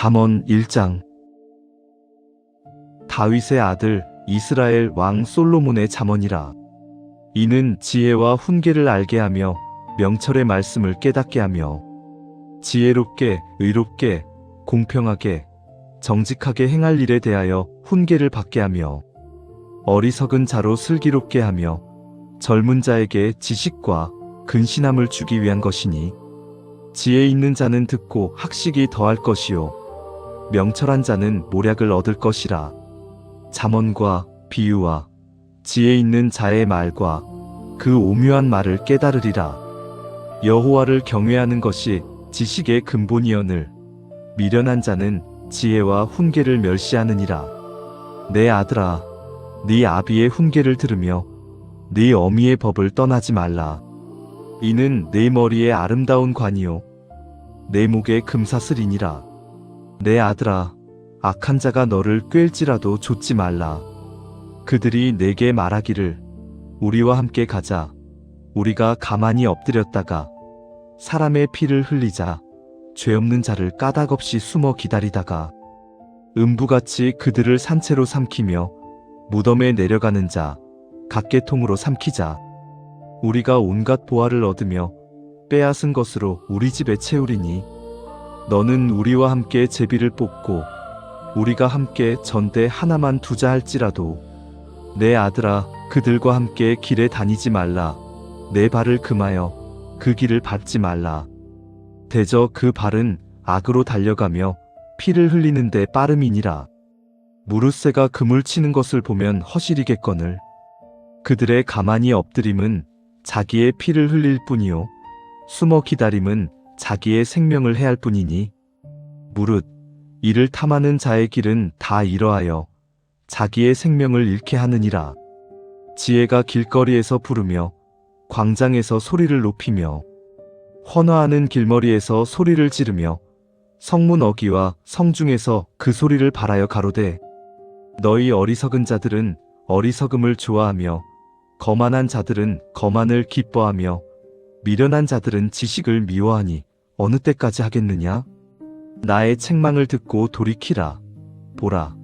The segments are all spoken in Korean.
잠언 1장. 다윗의 아들 이스라엘 왕 솔로몬의 잠언이라. 이는 지혜와 훈계를 알게 하며 명철의 말씀을 깨닫게 하며 지혜롭게 의롭게 공평하게 정직하게 행할 일에 대하여 훈계를 받게 하며 어리석은 자로 슬기롭게 하며 젊은 자에게 지식과 근신함을 주기 위한 것이니 지혜 있는 자는 듣고 학식이 더할 것이요 명철한 자는 모략을 얻을 것이라. 잠언과 비유와 지혜 있는 자의 말과 그 오묘한 말을 깨달으리라. 여호와를 경외하는 것이 지식의 근본이여늘 미련한 자는 지혜와 훈계를 멸시하느니라. 내 아들아, 네 아비의 훈계를 들으며 네 어미의 법을 떠나지 말라. 이는 내 머리에 아름다운 관이요 내 목에 금사슬이니라. 내 아들아, 악한 자가 너를 꿰일지라도 좇지 말라. 그들이 내게 말하기를 우리와 함께 가자. 우리가 가만히 엎드렸다가 사람의 피를 흘리자. 죄 없는 자를 까닭없이 숨어 기다리다가 음부같이 그들을 산채로 삼키며 무덤에 내려가는 자 각계통으로 삼키자. 우리가 온갖 보화를 얻으며 빼앗은 것으로 우리 집에 채우리니 너는 우리와 함께 제비를 뽑고 우리가 함께 전대 하나만 두자 할지라도 내 아들아, 그들과 함께 길에 다니지 말라. 내 발을 금하여 그 길을 밟지 말라. 대저 그 발은 악으로 달려가며 피를 흘리는데 빠름이니라. 무릇새가 그물 치는 것을 보면 허실이겠거늘 그들의 가만히 엎드림은 자기의 피를 흘릴 뿐이요 숨어 기다림은 자기의 생명을 해할 뿐이니 무릇 이를 탐하는 자의 길은 다 이러하여 자기의 생명을 잃게 하느니라. 지혜가 길거리에서 부르며 광장에서 소리를 높이며 헌화하는 길머리에서 소리를 지르며 성문 어귀와 성중에서 그 소리를 발하여 가로되 너희 어리석은 자들은 어리석음을 좋아하며 거만한 자들은 거만을 기뻐하며 미련한 자들은 지식을 미워하니 어느 때까지 하겠느냐? 나의 책망을 듣고 돌이키라. 보라,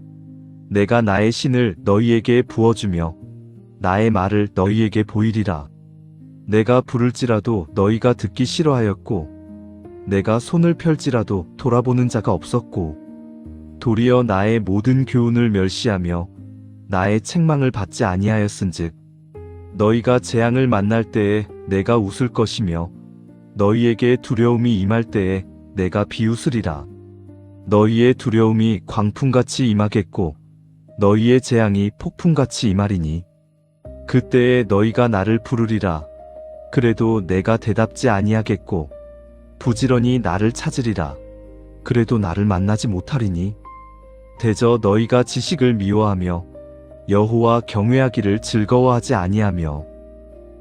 내가 나의 신을 너희에게 부어주며 나의 말을 너희에게 보이리라. 내가 부를지라도 너희가 듣기 싫어하였고 내가 손을 펼지라도 돌아보는 자가 없었고 도리어 나의 모든 교훈을 멸시하며 나의 책망을 받지 아니하였은즉 너희가 재앙을 만날 때에 내가 웃을 것이며 너희에게 두려움이 임할 때에 내가 비웃으리라. 너희의 두려움이 광풍같이 임하겠고 너희의 재앙이 폭풍같이 임하리니 그때에 너희가 나를 부르리라. 그래도 내가 대답지 아니하겠고 부지런히 나를 찾으리라. 그래도 나를 만나지 못하리니 대저 너희가 지식을 미워하며 여호와 경외하기를 즐거워하지 아니하며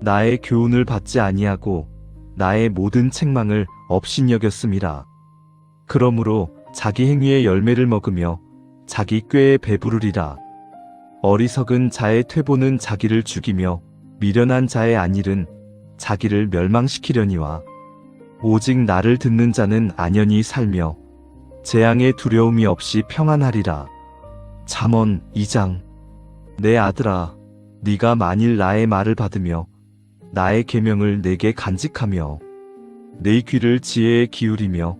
나의 교훈을 받지 아니하고 나의 모든 책망을 업신여겼음이라. 그러므로 자기 행위의 열매를 먹으며 자기 꾀에 배부르리라. 어리석은 자의 퇴보는 자기를 죽이며 미련한 자의 안일은 자기를 멸망시키려니와 오직 나를 듣는 자는 안연히 살며 재앙의 두려움이 없이 평안하리라. 잠언 2장. 내 아들아, 네가 만일 나의 말을 받으며 나의 계명을 내게 간직하며 내 귀를 지혜에 기울이며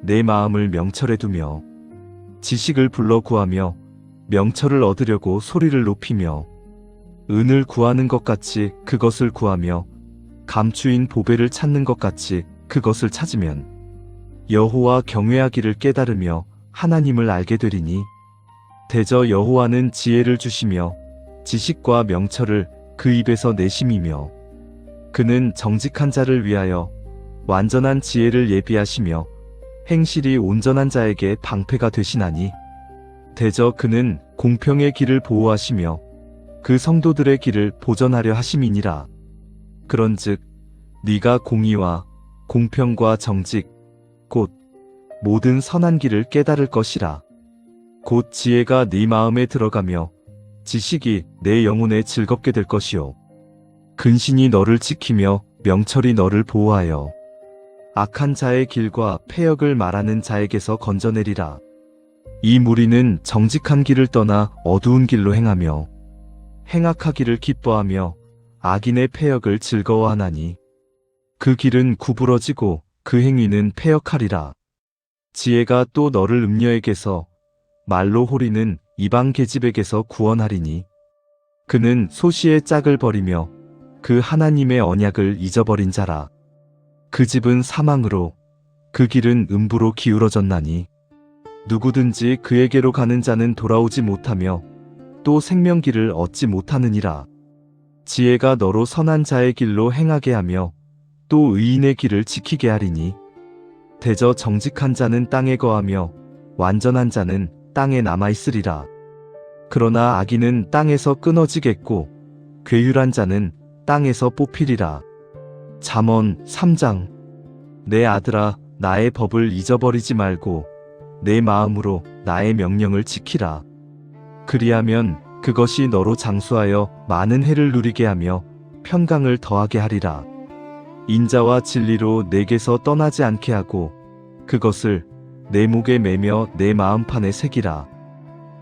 내 마음을 명철에 두며 지식을 불러 구하며 명철을 얻으려고 소리를 높이며 은을 구하는 것 같이 그것을 구하며 감추인 보배를 찾는 것 같이 그것을 찾으면 여호와 경외하기를 깨달으며 하나님을 알게 되리니 대저 여호와는 지혜를 주시며 지식과 명철을 그 입에서 내심이며 그는 정직한 자를 위하여 완전한 지혜를 예비하시며 행실이 온전한 자에게 방패가 되시나니 대저 그는 공평의 길을 보호하시며 그 성도들의 길을 보전하려 하심이니라. 그런즉 네가 공의와 공평과 정직 곧 모든 선한 길을 깨달을 것이라. 곧 지혜가 네 마음에 들어가며 지식이 내 영혼에 즐겁게 될 것이요 근신이 너를 지키며 명철이 너를 보호하여 악한 자의 길과 패역을 말하는 자에게서 건져내리라. 이 무리는 정직한 길을 떠나 어두운 길로 행하며 행악하기를 기뻐하며 악인의 패역을 즐거워하나니 그 길은 구부러지고 그 행위는 패역하리라. 지혜가 또 너를 음녀에게서 말로 호리는 이방 계집에게서 구원하리니 그는 소시의 짝을 버리며 그 하나님의 언약을 잊어버린 자라. 그 집은 사망으로 그 길은 음부로 기울어졌나니 누구든지 그에게로 가는 자는 돌아오지 못하며 또 생명길을 얻지 못하느니라. 지혜가 너로 선한 자의 길로 행하게 하며 또 의인의 길을 지키게 하리니 대저 정직한 자는 땅에 거하며 완전한 자는 땅에 남아있으리라. 그러나 악인은 땅에서 끊어지겠고 괴휼한 자는 땅에서 뽑히리라. 잠언 3장. 내 아들아, 나의 법을 잊어버리지 말고 내 마음으로 나의 명령을 지키라. 그리하면 그것이 너로 장수하여 많은 해를 누리게 하며 평강을 더하게 하리라. 인자와 진리로 내게서 떠나지 않게 하고 그것을 내 목에 매며 내 마음판에 새기라.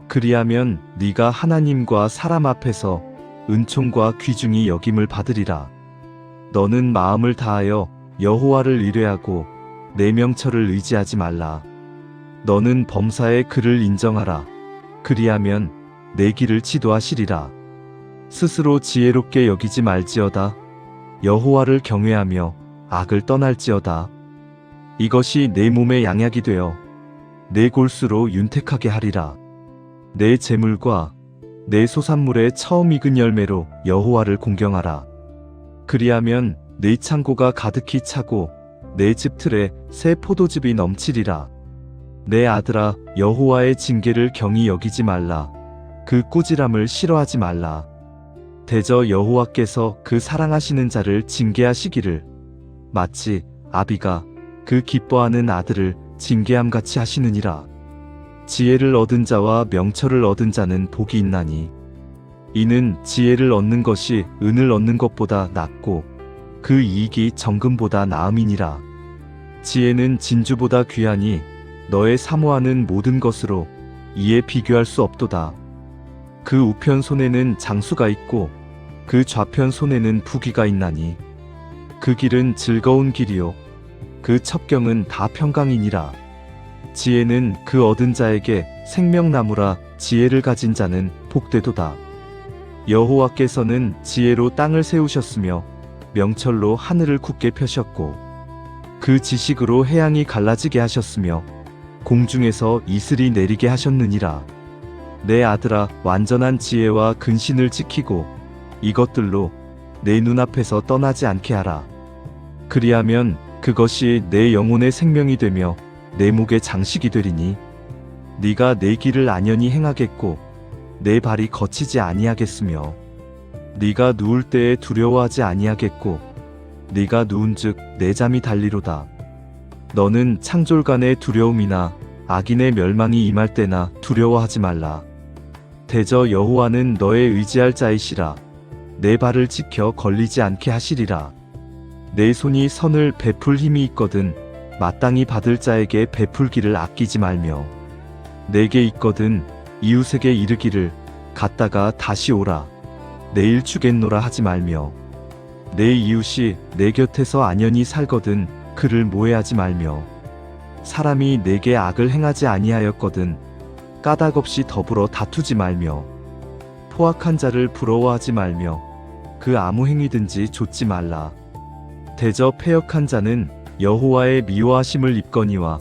그리하면 네가 하나님과 사람 앞에서 은총과 귀중히 여김을 받으리라. 너는 마음을 다하여 여호와를 의뢰하고 내 명철을 의지하지 말라. 너는 범사의 그를 인정하라. 그리하면 내 길을 지도하시리라. 스스로 지혜롭게 여기지 말지어다. 여호와를 경외하며 악을 떠날지어다. 이것이 내 몸의 양약이 되어 내 골수로 윤택하게 하리라. 내 재물과 내 소산물의 처음 익은 열매로 여호와를 공경하라. 그리하면 내 창고가 가득히 차고 내 집틀에 새 포도즙이 넘치리라. 내 아들아, 여호와의 징계를 경히 여기지 말라. 그 꾸지람을 싫어하지 말라. 대저 여호와께서 그 사랑하시는 자를 징계하시기를 마치 아비가 그 기뻐하는 아들을 징계함같이 하시느니라. 지혜를 얻은 자와 명철을 얻은 자는 복이 있나니 이는 지혜를 얻는 것이 은을 얻는 것보다 낫고 그 이익이 정금보다 나음이니라. 지혜는 진주보다 귀하니 너의 사모하는 모든 것으로 이에 비교할 수 없도다. 그 우편 손에는 장수가 있고 그 좌편 손에는 부귀가 있나니 그 길은 즐거운 길이요 그 첩경은 다 평강이니라. 지혜는 그 얻은 자에게 생명나무라. 지혜를 가진 자는 복되도다. 여호와께서는 지혜로 땅을 세우셨으며 명철로 하늘을 굳게 펴셨고 그 지식으로 해양이 갈라지게 하셨으며 공중에서 이슬이 내리게 하셨느니라. 내 아들아, 완전한 지혜와 근신을 지키고 이것들로 내 눈앞에서 떠나지 않게 하라. 그리하면 그것이 내 영혼의 생명이 되며 내 목의 장식이 되리니 네가 내 길을 안연히 행하겠고 내 발이 거치지 아니하겠으며 네가 누울 때에 두려워하지 아니하겠고 네가 누운즉 내 잠이 달리로다. 너는 창졸간의 두려움이나 악인의 멸망이 임할 때나 두려워하지 말라. 대저 여호와는 너의 의지할 자이시라. 내 발을 지켜 걸리지 않게 하시리라. 내 손이 선을 베풀 힘이 있거든 마땅히 받을 자에게 베풀기를 아끼지 말며 내게 있거든 이웃에게 이르기를 갔다가 다시 오라. 내일 주겠노라 하지 말며 내 이웃이 내 곁에서 안연히 살거든 그를 모해하지 말며 사람이 내게 악을 행하지 아니하였거든 까닭없이 더불어 다투지 말며 포악한 자를 부러워하지 말며 그 아무 행위든지 좇지 말라. 대저 패역한 자는 여호와의 미워하심을 입거니와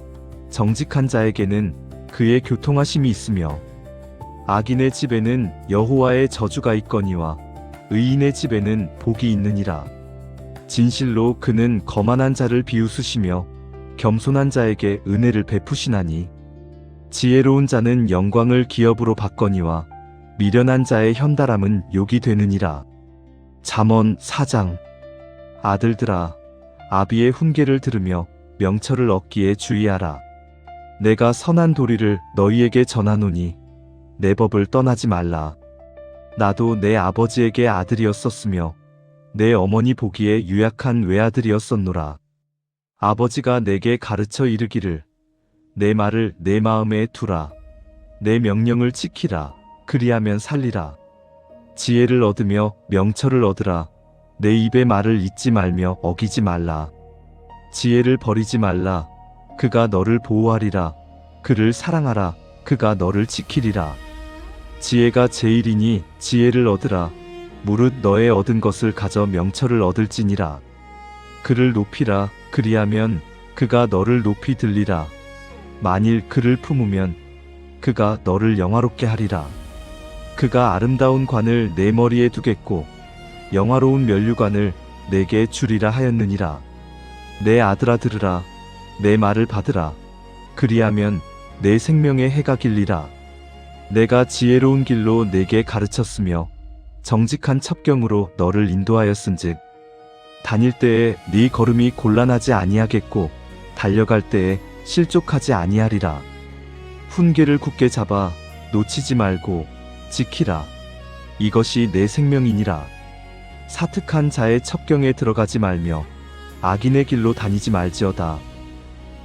정직한 자에게는 그의 교통하심이 있으며 악인의 집에는 여호와의 저주가 있거니와 의인의 집에는 복이 있느니라. 진실로 그는 거만한 자를 비웃으시며 겸손한 자에게 은혜를 베푸시나니 지혜로운 자는 영광을 기업으로 받거니와 미련한 자의 현달함은 욕이 되느니라. 잠언 4장. 아들들아, 아비의 훈계를 들으며 명철을 얻기에 주의하라. 내가 선한 도리를 너희에게 전하노니 내 법을 떠나지 말라. 나도 내 아버지에게 아들이었었으며 내 어머니 보기에 유약한 외아들이었었노라. 아버지가 내게 가르쳐 이르기를 내 말을 내 마음에 두라. 내 명령을 지키라. 그리하면 살리라. 지혜를 얻으며 명철을 얻으라. 내 입의 말을 잊지 말며 어기지 말라. 지혜를 버리지 말라. 그가 너를 보호하리라. 그를 사랑하라. 그가 너를 지키리라. 지혜가 제일이니 지혜를 얻으라. 무릇 너의 얻은 것을 가져 명철을 얻을지니라. 그를 높이라. 그리하면 그가 너를 높이 들리라. 만일 그를 품으면 그가 너를 영화롭게 하리라. 그가 아름다운 관을 내 머리에 두겠고 영화로운 면류관을 내게 주리라 하였느니라. 내 아들아 들으라. 내 말을 받으라. 그리하면 내 생명의 해가 길리라. 내가 지혜로운 길로 내게 가르쳤으며 정직한 첩경으로 너를 인도하였은즉 다닐 때에 네 걸음이 곤란하지 아니하겠고 달려갈 때에 실족하지 아니하리라. 훈계를 굳게 잡아 놓치지 말고 지키라. 이것이 내 생명이니라. 사특한 자의 첩경에 들어가지 말며 악인의 길로 다니지 말지어다.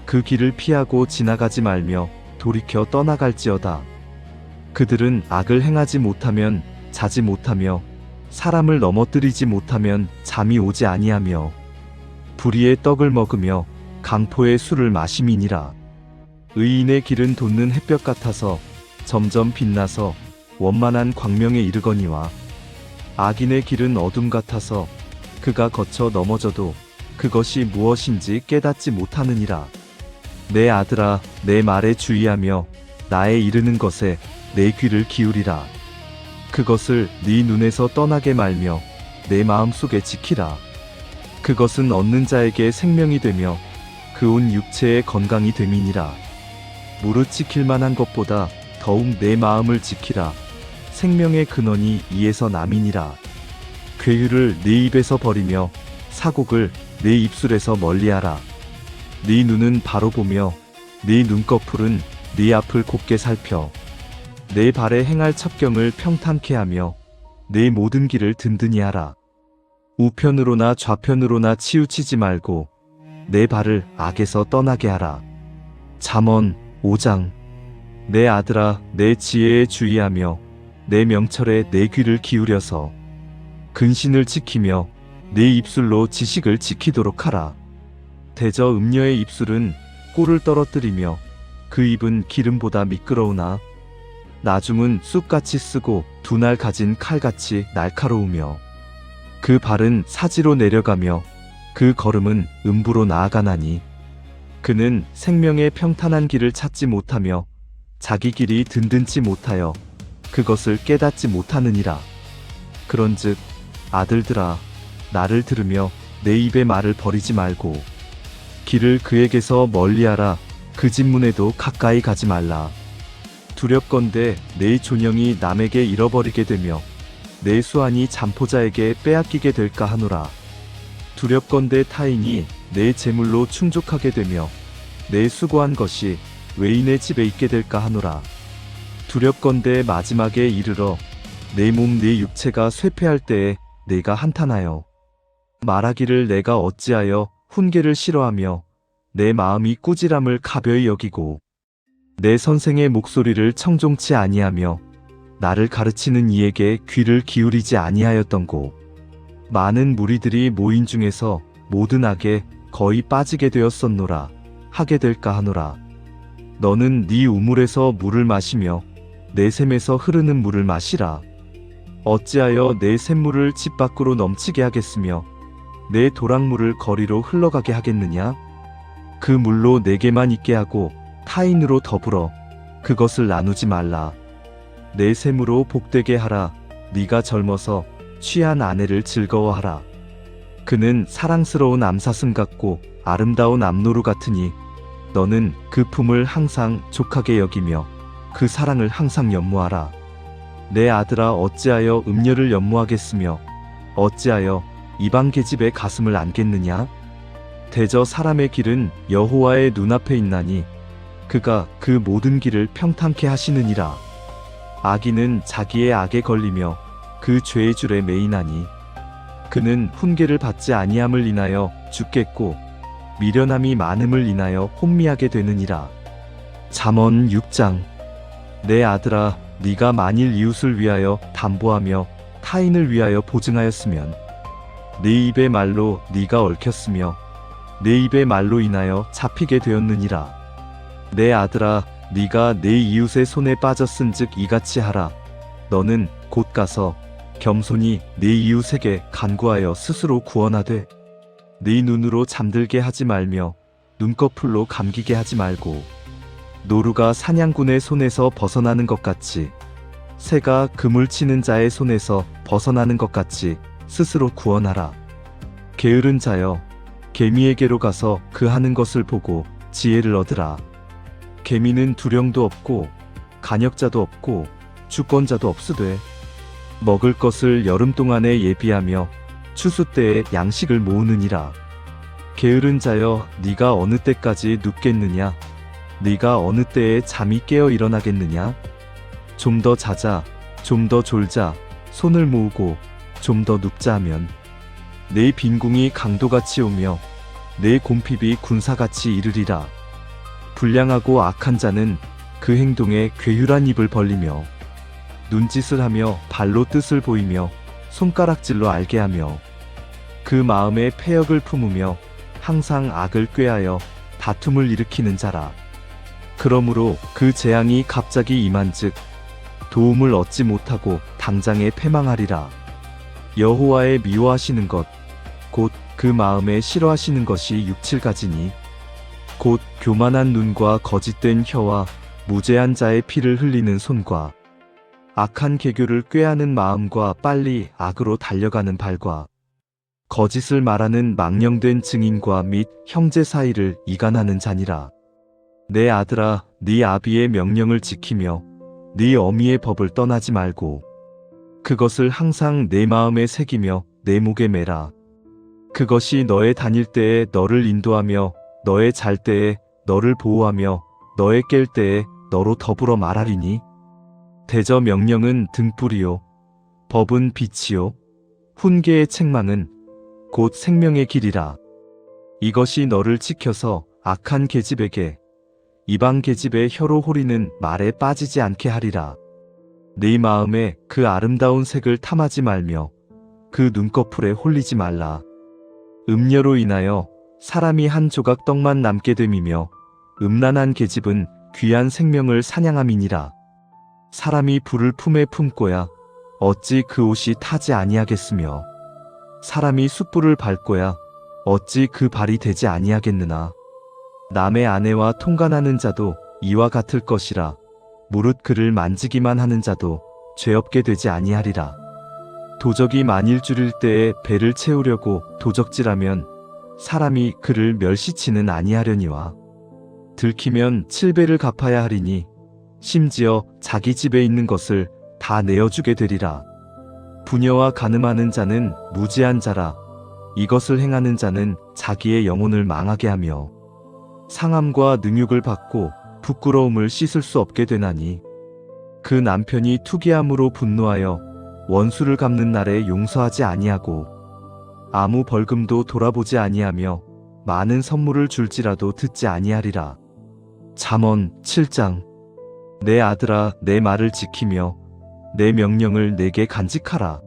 그 길을 피하고 지나가지 말며 돌이켜 떠나갈지어다. 그들은 악을 행하지 못하면 자지 못하며 사람을 넘어뜨리지 못하면 잠이 오지 아니하며 불의의 떡을 먹으며 강포의 술을 마심이니라. 의인의 길은 돋는 햇볕 같아서 점점 빛나서 원만한 광명에 이르거니와 악인의 길은 어둠 같아서 그가 거쳐 넘어져도 그것이 무엇인지 깨닫지 못하느니라. 내 아들아, 내 말에 주의하며 나의 이르는 것에 내 귀를 기울이라. 그것을 네 눈에서 떠나게 말며 내 마음속에 지키라. 그것은 얻는 자에게 생명이 되며 그 온 육체의 건강이 됨이니라. 무릇 지킬 만한 것보다 더욱 내 마음을 지키라. 생명의 근원이 이에서 남이니라. 괴유를 네 입에서 버리며 사곡을 네 입술에서 멀리하라. 네 눈은 바로 보며 네 눈꺼풀은 네 앞을 곱게 살펴 내 발에 행할 첩경을 평탄케 하며 내 모든 길을 든든히 하라. 우편으로나 좌편으로나 치우치지 말고 내 발을 악에서 떠나게 하라. 잠언 5장. 내 아들아, 내 지혜에 주의하며 내 명철에 내 귀를 기울여서 근신을 지키며 내 입술로 지식을 지키도록 하라. 대저 음녀의 입술은 꿀을 떨어뜨리며 그 입은 기름보다 미끄러우나 나중은 쑥같이 쓰고 두 날 가진 칼같이 날카로우며 그 발은 사지로 내려가며 그 걸음은 음부로 나아가나니 그는 생명의 평탄한 길을 찾지 못하며 자기 길이 든든치 못하여 그것을 깨닫지 못하느니라. 그런즉 아들들아, 나를 들으며 내 입의 말을 버리지 말고 길을 그에게서 멀리하라. 그 집 문에도 가까이 가지 말라. 두렵건대 내 존영이 남에게 잃어버리게 되며 내 수완이 잠포자에게 빼앗기게 될까 하노라. 두렵건대 타인이 내 재물로 충족하게 되며 내 수고한 것이 외인의 집에 있게 될까 하노라. 두렵건대 마지막에 이르러 내 몸 내 육체가 쇠폐할 때에 내가 한탄하여 말하기를 내가 어찌하여 훈계를 싫어하며 내 마음이 꾸지람을 가벼이 여기고 내 선생의 목소리를 청종치 아니하며 나를 가르치는 이에게 귀를 기울이지 아니하였던고. 많은 무리들이 모인 중에서 모든 악에 거의 빠지게 되었었노라 하게 될까 하노라. 너는 네 우물에서 물을 마시며 내 샘에서 흐르는 물을 마시라. 어찌하여 내 샘물을 집 밖으로 넘치게 하겠으며 내 도랑물을 거리로 흘러가게 하겠느냐? 그 물로 내게만 있게 하고 타인으로 더불어 그것을 나누지 말라. 내 샘으로 복되게 하라. 네가 젊어서 취한 아내를 즐거워하라. 그는 사랑스러운 암사슴 같고 아름다운 암노루 같으니 너는 그 품을 항상 족하게 여기며 그 사랑을 항상 연모하라. 내 아들아, 어찌하여 음녀를 연모하겠으며 어찌하여 이방 계집의 가슴을 안겠느냐? 대저 사람의 길은 여호와의 눈앞에 있나니 그가 그 모든 길을 평탄케 하시느니라. 악인은 자기의 악에 걸리며 그 죄의 줄에 매이나니 그는 훈계를 받지 아니함을 인하여 죽겠고 미련함이 많음을 인하여 혼미하게 되느니라. 잠언 6장. 내 아들아, 네가 만일 이웃을 위하여 담보하며 타인을 위하여 보증하였으면 내 입의 말로 네가 얽혔으며 내 입의 말로 인하여 잡히게 되었느니라. 내 아들아, 네가 내 이웃의 손에 빠졌은즉 이같이 하라. 너는 곧 가서 겸손히 네 이웃에게 간구하여 스스로 구원하되 네 눈으로 잠들게 하지 말며 눈꺼풀로 감기게 하지 말고 노루가 사냥꾼의 손에서 벗어나는 것 같이 새가 그물 치는 자의 손에서 벗어나는 것 같이 스스로 구원하라. 게으른 자여, 개미에게로 가서 그 하는 것을 보고 지혜를 얻으라. 개미는 두령도 없고 간역자도 없고 주권자도 없으되 먹을 것을 여름 동안에 예비하며 추수 때에 양식을 모으느니라. 게으른 자여, 네가 어느 때까지 눕겠느냐? 네가 어느 때에 잠이 깨어 일어나겠느냐? 좀 더 자자, 좀 더 졸자, 손을 모으고 좀 더 눕자 하면 내 빈궁이 강도같이 오며 내 곰핍이 군사같이 이르리라. 불량하고 악한 자는 그 행동에 괴휼한 입을 벌리며 눈짓을 하며 발로 뜻을 보이며 손가락질로 알게 하며 그 마음에 패역을 품으며 항상 악을 꾀하여 다툼을 일으키는 자라. 그러므로 그 재앙이 갑자기 임한즉 도움을 얻지 못하고 당장에 패망하리라. 여호와의 미워하시는 것, 곧 그 마음에 싫어하시는 것이 6-7가지니 곧 교만한 눈과 거짓된 혀와 무죄한 자의 피를 흘리는 손과 악한 계교를 꾀하는 마음과 빨리 악으로 달려가는 발과 거짓을 말하는 망령된 증인과 및 형제 사이를 이간하는 자니라. 내 아들아, 네 아비의 명령을 지키며 네 어미의 법을 떠나지 말고 그것을 항상 내 마음에 새기며 내 목에 매라. 그것이 너의 다닐 때에 너를 인도하며 너의 잘 때에 너를 보호하며 너의 깰 때에 너로 더불어 말하리니 대저 명령은 등불이요 법은 빛이요 훈계의 책망은 곧 생명의 길이라. 이것이 너를 지켜서 악한 계집에게 이방 계집의 혀로 호리는 말에 빠지지 않게 하리라. 네 마음에 그 아름다운 색을 탐하지 말며 그 눈꺼풀에 홀리지 말라. 음녀로 인하여 사람이 한 조각 떡만 남게 됨이며 음란한 계집은 귀한 생명을 사냥함이니라. 사람이 불을 품에 품고야 어찌 그 옷이 타지 아니하겠으며 사람이 숯불을 밟고야 어찌 그 발이 되지 아니하겠느나. 남의 아내와 통간하는 자도 이와 같을 것이라. 무릇 그를 만지기만 하는 자도 죄 없게 되지 아니하리라. 도적이 만일 줄일 때에 배를 채우려고 도적질하면 사람이 그를 멸시치는 아니하려니와 들키면 7배를 갚아야 하리니 심지어 자기 집에 있는 것을 다 내어주게 되리라. 부녀와 간음하는 자는 무지한 자라. 이것을 행하는 자는 자기의 영혼을 망하게 하며 상함과 능욕을 받고 부끄러움을 씻을 수 없게 되나니 그 남편이 투기함으로 분노하여 원수를 갚는 날에 용서하지 아니하고 아무 벌금도 돌아보지 아니하며 많은 선물을 줄지라도 듣지 아니하리라. 잠언 7장. 내 아들아, 내 말을 지키며 내 명령을 내게 간직하라.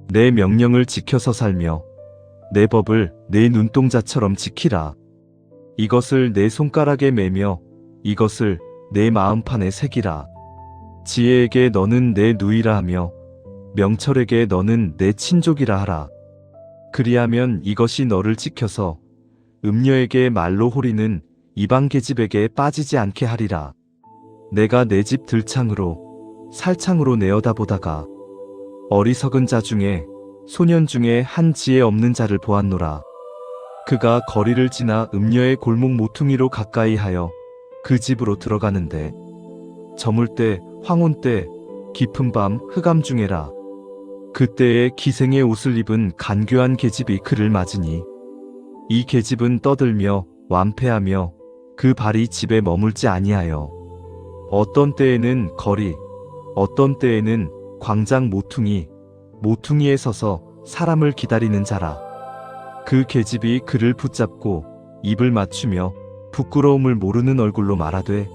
내 명령을 지켜서 살며 내 법을 내 눈동자처럼 지키라. 이것을 내 손가락에 매며 이것을 내 마음판에 새기라. 지혜에게 너는 내 누이라 하며 명철에게 너는 내 친족이라 하라. 그리하면 이것이 너를 지켜서 음녀에게 말로 호리는 이방 계집에게 빠지지 않게 하리라. 내가 내 집 들창으로 살창으로 내어다 보다가 어리석은 자 중에 소년 중에 한 지혜 없는 자를 보았노라. 그가 거리를 지나 음녀의 골목 모퉁이로 가까이 하여 그 집으로 들어가는데 저물 때 황혼 때 깊은 밤 흑암 중에라. 그때에 기생의 옷을 입은 간교한 계집이 그를 맞으니 이 계집은 떠들며 완패하며 그 발이 집에 머물지 아니하여 어떤 때에는 거리 어떤 때에는 광장 모퉁이에 서서 사람을 기다리는 자라. 그 계집이 그를 붙잡고 입을 맞추며 부끄러움을 모르는 얼굴로 말하되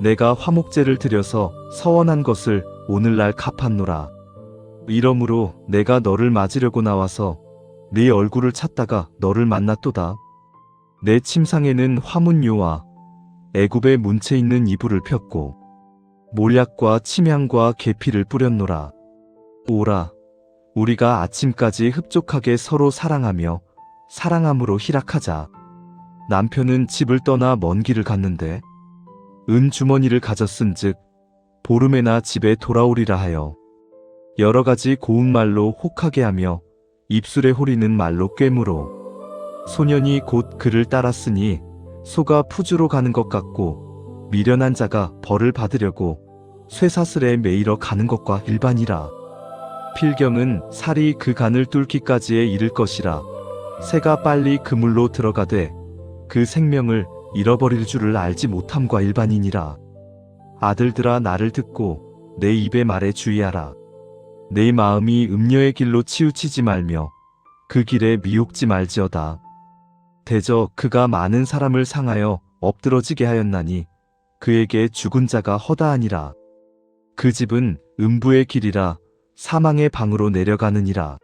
내가 화목제를 드려서 서원한 것을 오늘날 갚았노라. 이러므로 내가 너를 맞으려고 나와서 네 얼굴을 찾다가 너를 만났도다. 내 침상에는 화문요와 애굽의 문채 있는 이불을 폈고 몰약과 침향과 계피를 뿌렸노라. 오라, 우리가 아침까지 흡족하게 서로 사랑하며 사랑함으로 희락하자. 남편은 집을 떠나 먼 길을 갔는데 은 주머니를 가졌은즉 보름에나 집에 돌아오리라 하여 여러 가지 고운 말로 혹하게 하며 입술에 호리는 말로 꿰물어 소년이 곧 그를 따랐으니 소가 푸주로 가는 것 같고 미련한 자가 벌을 받으려고 쇠사슬에 매이러 가는 것과 일반이라. 필경은 살이 그 간을 뚫기까지에 이를 것이라. 새가 빨리 그물로 들어가되 그 생명을 잃어버릴 줄을 알지 못함과 일반이니라. 아들들아, 나를 듣고 내 입의 말에 주의하라. 내 마음이 음녀의 길로 치우치지 말며 그 길에 미혹지 말지어다. 대저 그가 많은 사람을 상하여 엎드러지게 하였나니 그에게 죽은 자가 허다하니라. 그 집은 음부의 길이라 사망의 방으로 내려가느니라.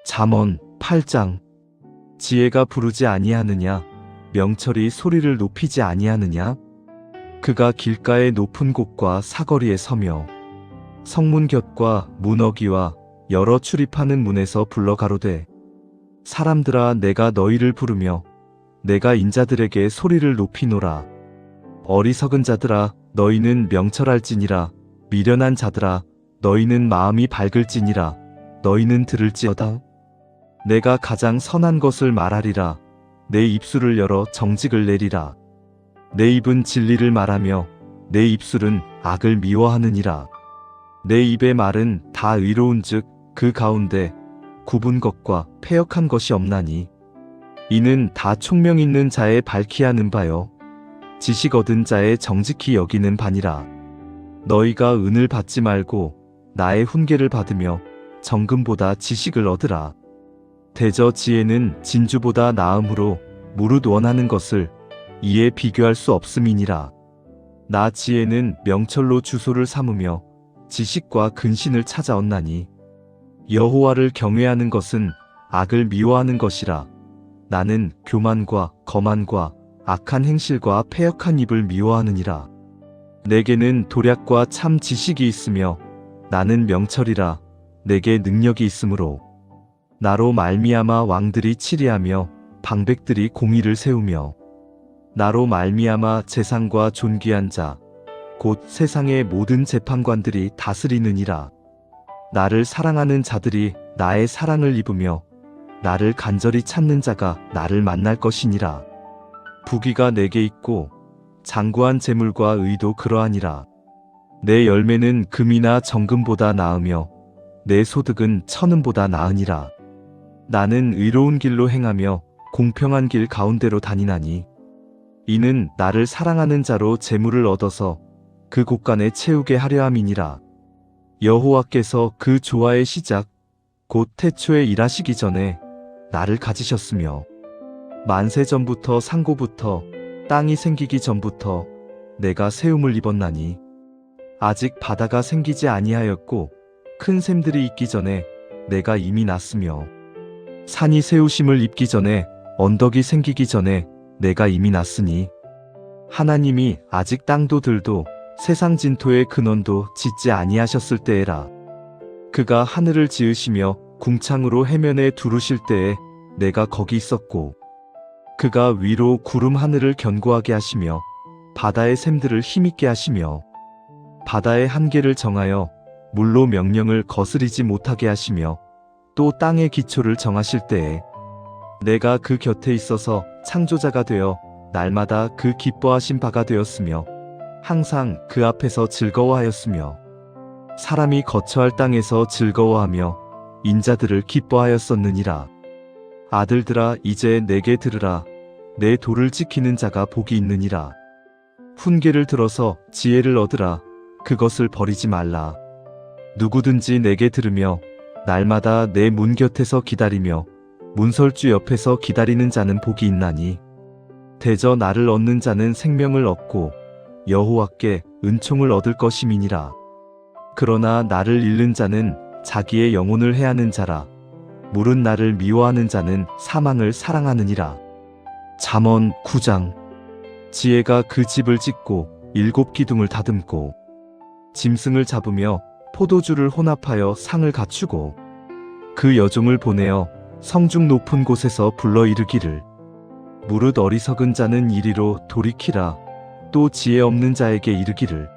잠언 8장. 지혜가 부르지 아니하느냐? 명철이 소리를 높이지 아니하느냐? 그가 길가의 높은 곳과 사거리에 서며 성문 곁과 문어기와 여러 출입하는 문에서 불러 가로되 사람들아, 내가 너희를 부르며 내가 인자들에게 소리를 높이노라. 어리석은 자들아, 너희는 명철할지니라. 미련한 자들아, 너희는 마음이 밝을지니라. 너희는 들을지어다. 내가 가장 선한 것을 말하리라. 내 입술을 열어 정직을 내리라. 내 입은 진리를 말하며 내 입술은 악을 미워하느니라. 내 입의 말은 다 의로운즉 그 가운데 굽은 것과 패역한 것이 없나니 이는 다 총명 있는 자의 밝히 하는 바요 지식 얻은 자의 정직히 여기는 바니라. 너희가 은을 받지 말고 나의 훈계를 받으며 정금보다 지식을 얻으라. 대저 지혜는 진주보다 나음으로 무릇 원하는 것을 이에 비교할 수 없음이니라. 나 지혜는 명철로 주소를 삼으며 지식과 근신을 찾아왔나니 여호와를 경외하는 것은 악을 미워하는 것이라. 나는 교만과 거만과 악한 행실과 패역한 입을 미워하느니라. 내게는 도략과 참 지식이 있으며 나는 명철이라. 내게 능력이 있으므로 나로 말미암아 왕들이 치리하며 방백들이 공의를 세우며 나로 말미암아 재상과 존귀한 자 곧 세상의 모든 재판관들이 다스리느니라. 나를 사랑하는 자들이 나의 사랑을 입으며 나를 간절히 찾는 자가 나를 만날 것이니라. 부귀가 내게 있고 장구한 재물과 의도 그러하니라. 내 열매는 금이나 정금보다 나으며 내 소득은 천은보다 나으니라. 나는 의로운 길로 행하며 공평한 길 가운데로 다니나니 이는 나를 사랑하는 자로 재물을 얻어서 그 곳간에 채우게 하려 함이니라. 여호와께서 그 조화의 시작 곧 태초에 일하시기 전에 나를 가지셨으며 만세 전부터 상고부터 땅이 생기기 전부터 내가 세움을 입었나니 아직 바다가 생기지 아니하였고 큰 샘들이 있기 전에 내가 이미 났으며 산이 세우심을 입기 전에 언덕이 생기기 전에 내가 이미 났으니 하나님이 아직 땅도 들도 세상 진토의 근원도 짓지 아니하셨을 때에라. 그가 하늘을 지으시며 궁창으로 해면에 두르실 때에 내가 거기 있었고 그가 위로 구름 하늘을 견고하게 하시며 바다의 샘들을 힘있게 하시며 바다의 한계를 정하여 물로 명령을 거스리지 못하게 하시며 또 땅의 기초를 정하실 때에 내가 그 곁에 있어서 창조자가 되어 날마다 그 기뻐하신 바가 되었으며 항상 그 앞에서 즐거워하였으며 사람이 거처할 땅에서 즐거워하며 인자들을 기뻐하였었느니라. 아들들아, 이제 내게 들으라. 내 도를 지키는 자가 복이 있느니라. 훈계를 들어서 지혜를 얻으라. 그것을 버리지 말라. 누구든지 내게 들으며 날마다 내 문 곁에서 기다리며 문설주 옆에서 기다리는 자는 복이 있나니 대저 나를 얻는 자는 생명을 얻고 여호와께 은총을 얻을 것임이니라. 그러나 나를 잃는 자는 자기의 영혼을 해하는 자라. 물은 나를 미워하는 자는 사망을 사랑하느니라. 잠언 9장. 지혜가 그 집을 짓고 7 기둥을 다듬고 짐승을 잡으며 포도주를 혼합하여 상을 갖추고 그 여종을 보내어 성중 높은 곳에서 불러 이르기를 무릇 어리석은 자는 이리로 돌이키라. 또 지혜 없는 자에게 이르기를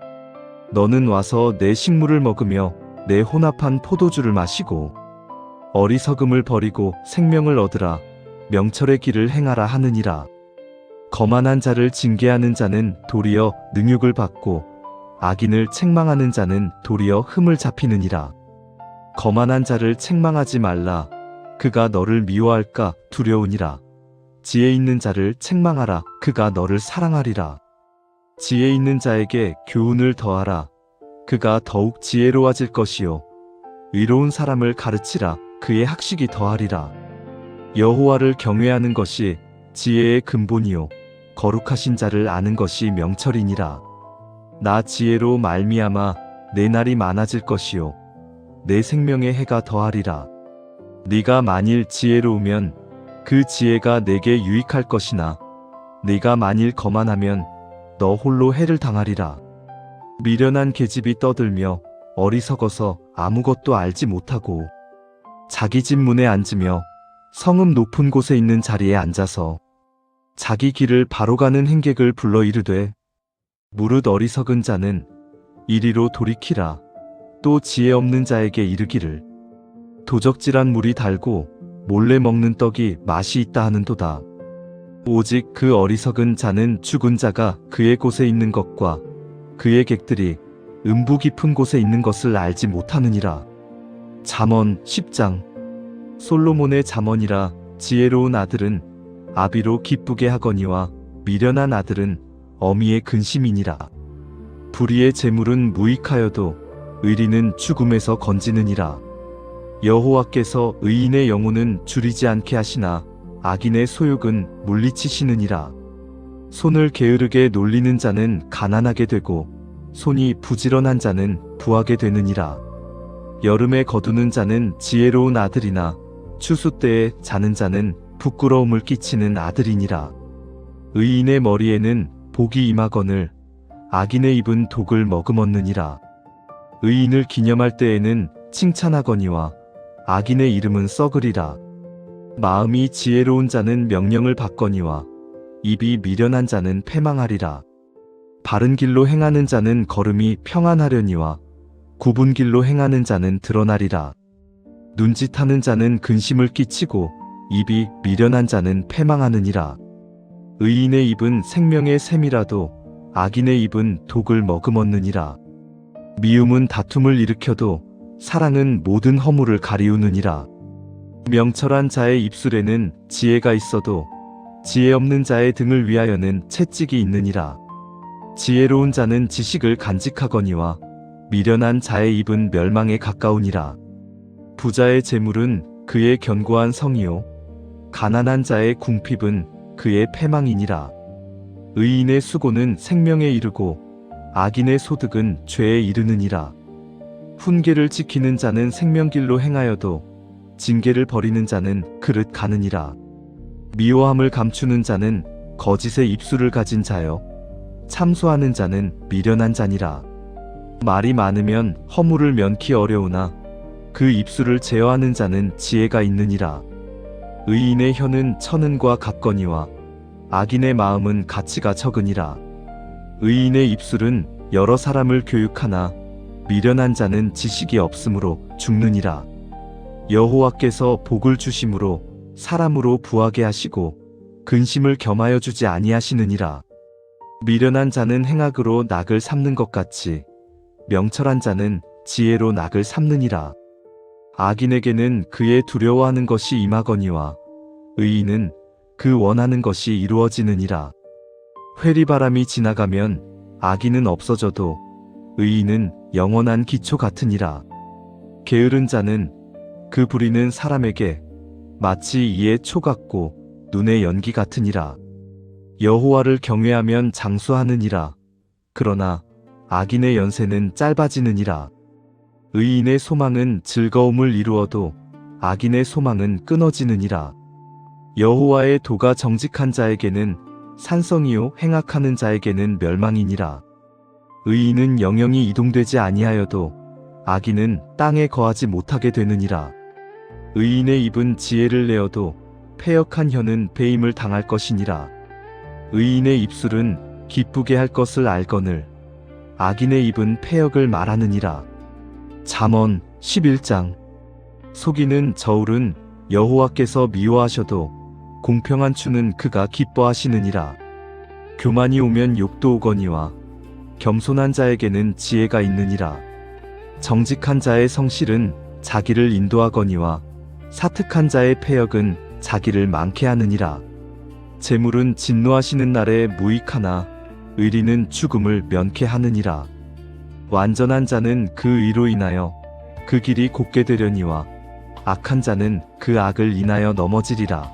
너는 와서 내 식물을 먹으며 내 혼합한 포도주를 마시고 어리석음을 버리고 생명을 얻으라. 명철의 길을 행하라 하느니라. 거만한 자를 징계하는 자는 도리어 능욕을 받고 악인을 책망하는 자는 도리어 흠을 잡히느니라. 거만한 자를 책망하지 말라. 그가 너를 미워할까 두려우니라. 지혜 있는 자를 책망하라. 그가 너를 사랑하리라. 지혜 있는 자에게 교훈을 더하라. 그가 더욱 지혜로워질 것이요 의로운 사람을 가르치라. 그의 학식이 더하리라. 여호와를 경외하는 것이 지혜의 근본이요 거룩하신 자를 아는 것이 명철이니라. 나 지혜로 말미암아 내 날이 많아질 것이요 내 생명의 해가 더하리라. 네가 만일 지혜로우면 그 지혜가 내게 유익할 것이나 네가 만일 거만하면 너 홀로 해를 당하리라. 미련한 계집이 떠들며 어리석어서 아무것도 알지 못하고 자기 집 문에 앉으며 성읍 높은 곳에 있는 자리에 앉아서 자기 길을 바로 가는 행객을 불러 이르되 무릇 어리석은 자는 이리로 돌이키라. 또 지혜 없는 자에게 이르기를 도적질한 물이 달고 몰래 먹는 떡이 맛이 있다 하는도다. 오직 그 어리석은 자는 죽은 자가 그의 곳에 있는 것과 그의 객들이 음부 깊은 곳에 있는 것을 알지 못하느니라. 잠언 10장. 솔로몬의 잠언이라. 지혜로운 아들은 아비로 기쁘게 하거니와 미련한 아들은 어미의 근심이니라. 불의의 재물은 무익하여도 의리는 죽음에서 건지느니라. 여호와께서 의인의 영혼은 줄이지 않게 하시나 악인의 소욕은 물리치시느니라. 손을 게으르게 놀리는 자는 가난하게 되고 손이 부지런한 자는 부하게 되느니라. 여름에 거두는 자는 지혜로운 아들이나 추수 때에 자는 자는 부끄러움을 끼치는 아들이니라. 의인의 머리에는 복이 임하거늘 악인의 입은 독을 머금었느니라. 의인을 기념할 때에는 칭찬하거니와 악인의 이름은 썩으리라. 마음이 지혜로운 자는 명령을 받거니와 입이 미련한 자는 패망하리라. 바른 길로 행하는 자는 걸음이 평안하려니와 굽은 길로 행하는 자는 드러나리라. 눈짓하는 자는 근심을 끼치고 입이 미련한 자는 패망하느니라. 의인의 입은 생명의 샘이라도 악인의 입은 독을 머금었느니라. 미움은 다툼을 일으켜도 사랑은 모든 허물을 가리우느니라. 명철한 자의 입술에는 지혜가 있어도 지혜 없는 자의 등을 위하여는 채찍이 있느니라. 지혜로운 자는 지식을 간직하거니와 미련한 자의 입은 멸망에 가까우니라. 부자의 재물은 그의 견고한 성이요 가난한 자의 궁핍은 그의 패망이니라. 의인의 수고는 생명에 이르고 악인의 소득은 죄에 이르느니라. 훈계를 지키는 자는 생명길로 행하여도 징계를 버리는 자는 그릇 가느니라. 미워함을 감추는 자는 거짓의 입술을 가진 자여 참소하는 자는 미련한 자니라. 말이 많으면 허물을 면키 어려우나 그 입술을 제어하는 자는 지혜가 있느니라. 의인의 혀는 천은과 같거니와 악인의 마음은 가치가 적으니라. 의인의 입술은 여러 사람을 교육하나 미련한 자는 지식이 없으므로 죽느니라. 여호와께서 복을 주심으로 사람으로 부하게 하시고 근심을 겸하여 주지 아니하시느니라. 미련한 자는 행악으로 낙을 삼는 것 같이 명철한 자는 지혜로 낙을 삼느니라. 악인에게는 그의 두려워하는 것이 임하거니와 의인은 그 원하는 것이 이루어지느니라. 회리바람이 지나가면 악인은 없어져도 의인은 영원한 기초 같으니라. 게으른 자는 그 부리는 사람에게 마치 이의 초 같고 눈의 연기 같으니라. 여호와를 경외하면 장수하느니라. 그러나 악인의 연세는 짧아지느니라. 의인의 소망은 즐거움을 이루어도 악인의 소망은 끊어지느니라. 여호와의 도가 정직한 자에게는 산성이요 행악하는 자에게는 멸망이니라. 의인은 영영이 이동되지 아니하여도 악인은 땅에 거하지 못하게 되느니라. 의인의 입은 지혜를 내어도 패역한 혀는 배임을 당할 것이니라. 의인의 입술은 기쁘게 할 것을 알거늘 악인의 입은 패역을 말하느니라. 잠언 11장. 속이는 저울은 여호와께서 미워하셔도 공평한 추는 그가 기뻐하시느니라. 교만이 오면 욕도 오거니와 겸손한 자에게는 지혜가 있느니라. 정직한 자의 성실은 자기를 인도하거니와 사특한 자의 패역은 자기를 많게 하느니라. 재물은 진노하시는 날에 무익하나 의리는 죽음을 면케 하느니라. 완전한 자는 그 의로 인하여 그 길이 곱게 되려니와 악한 자는 그 악을 인하여 넘어지리라.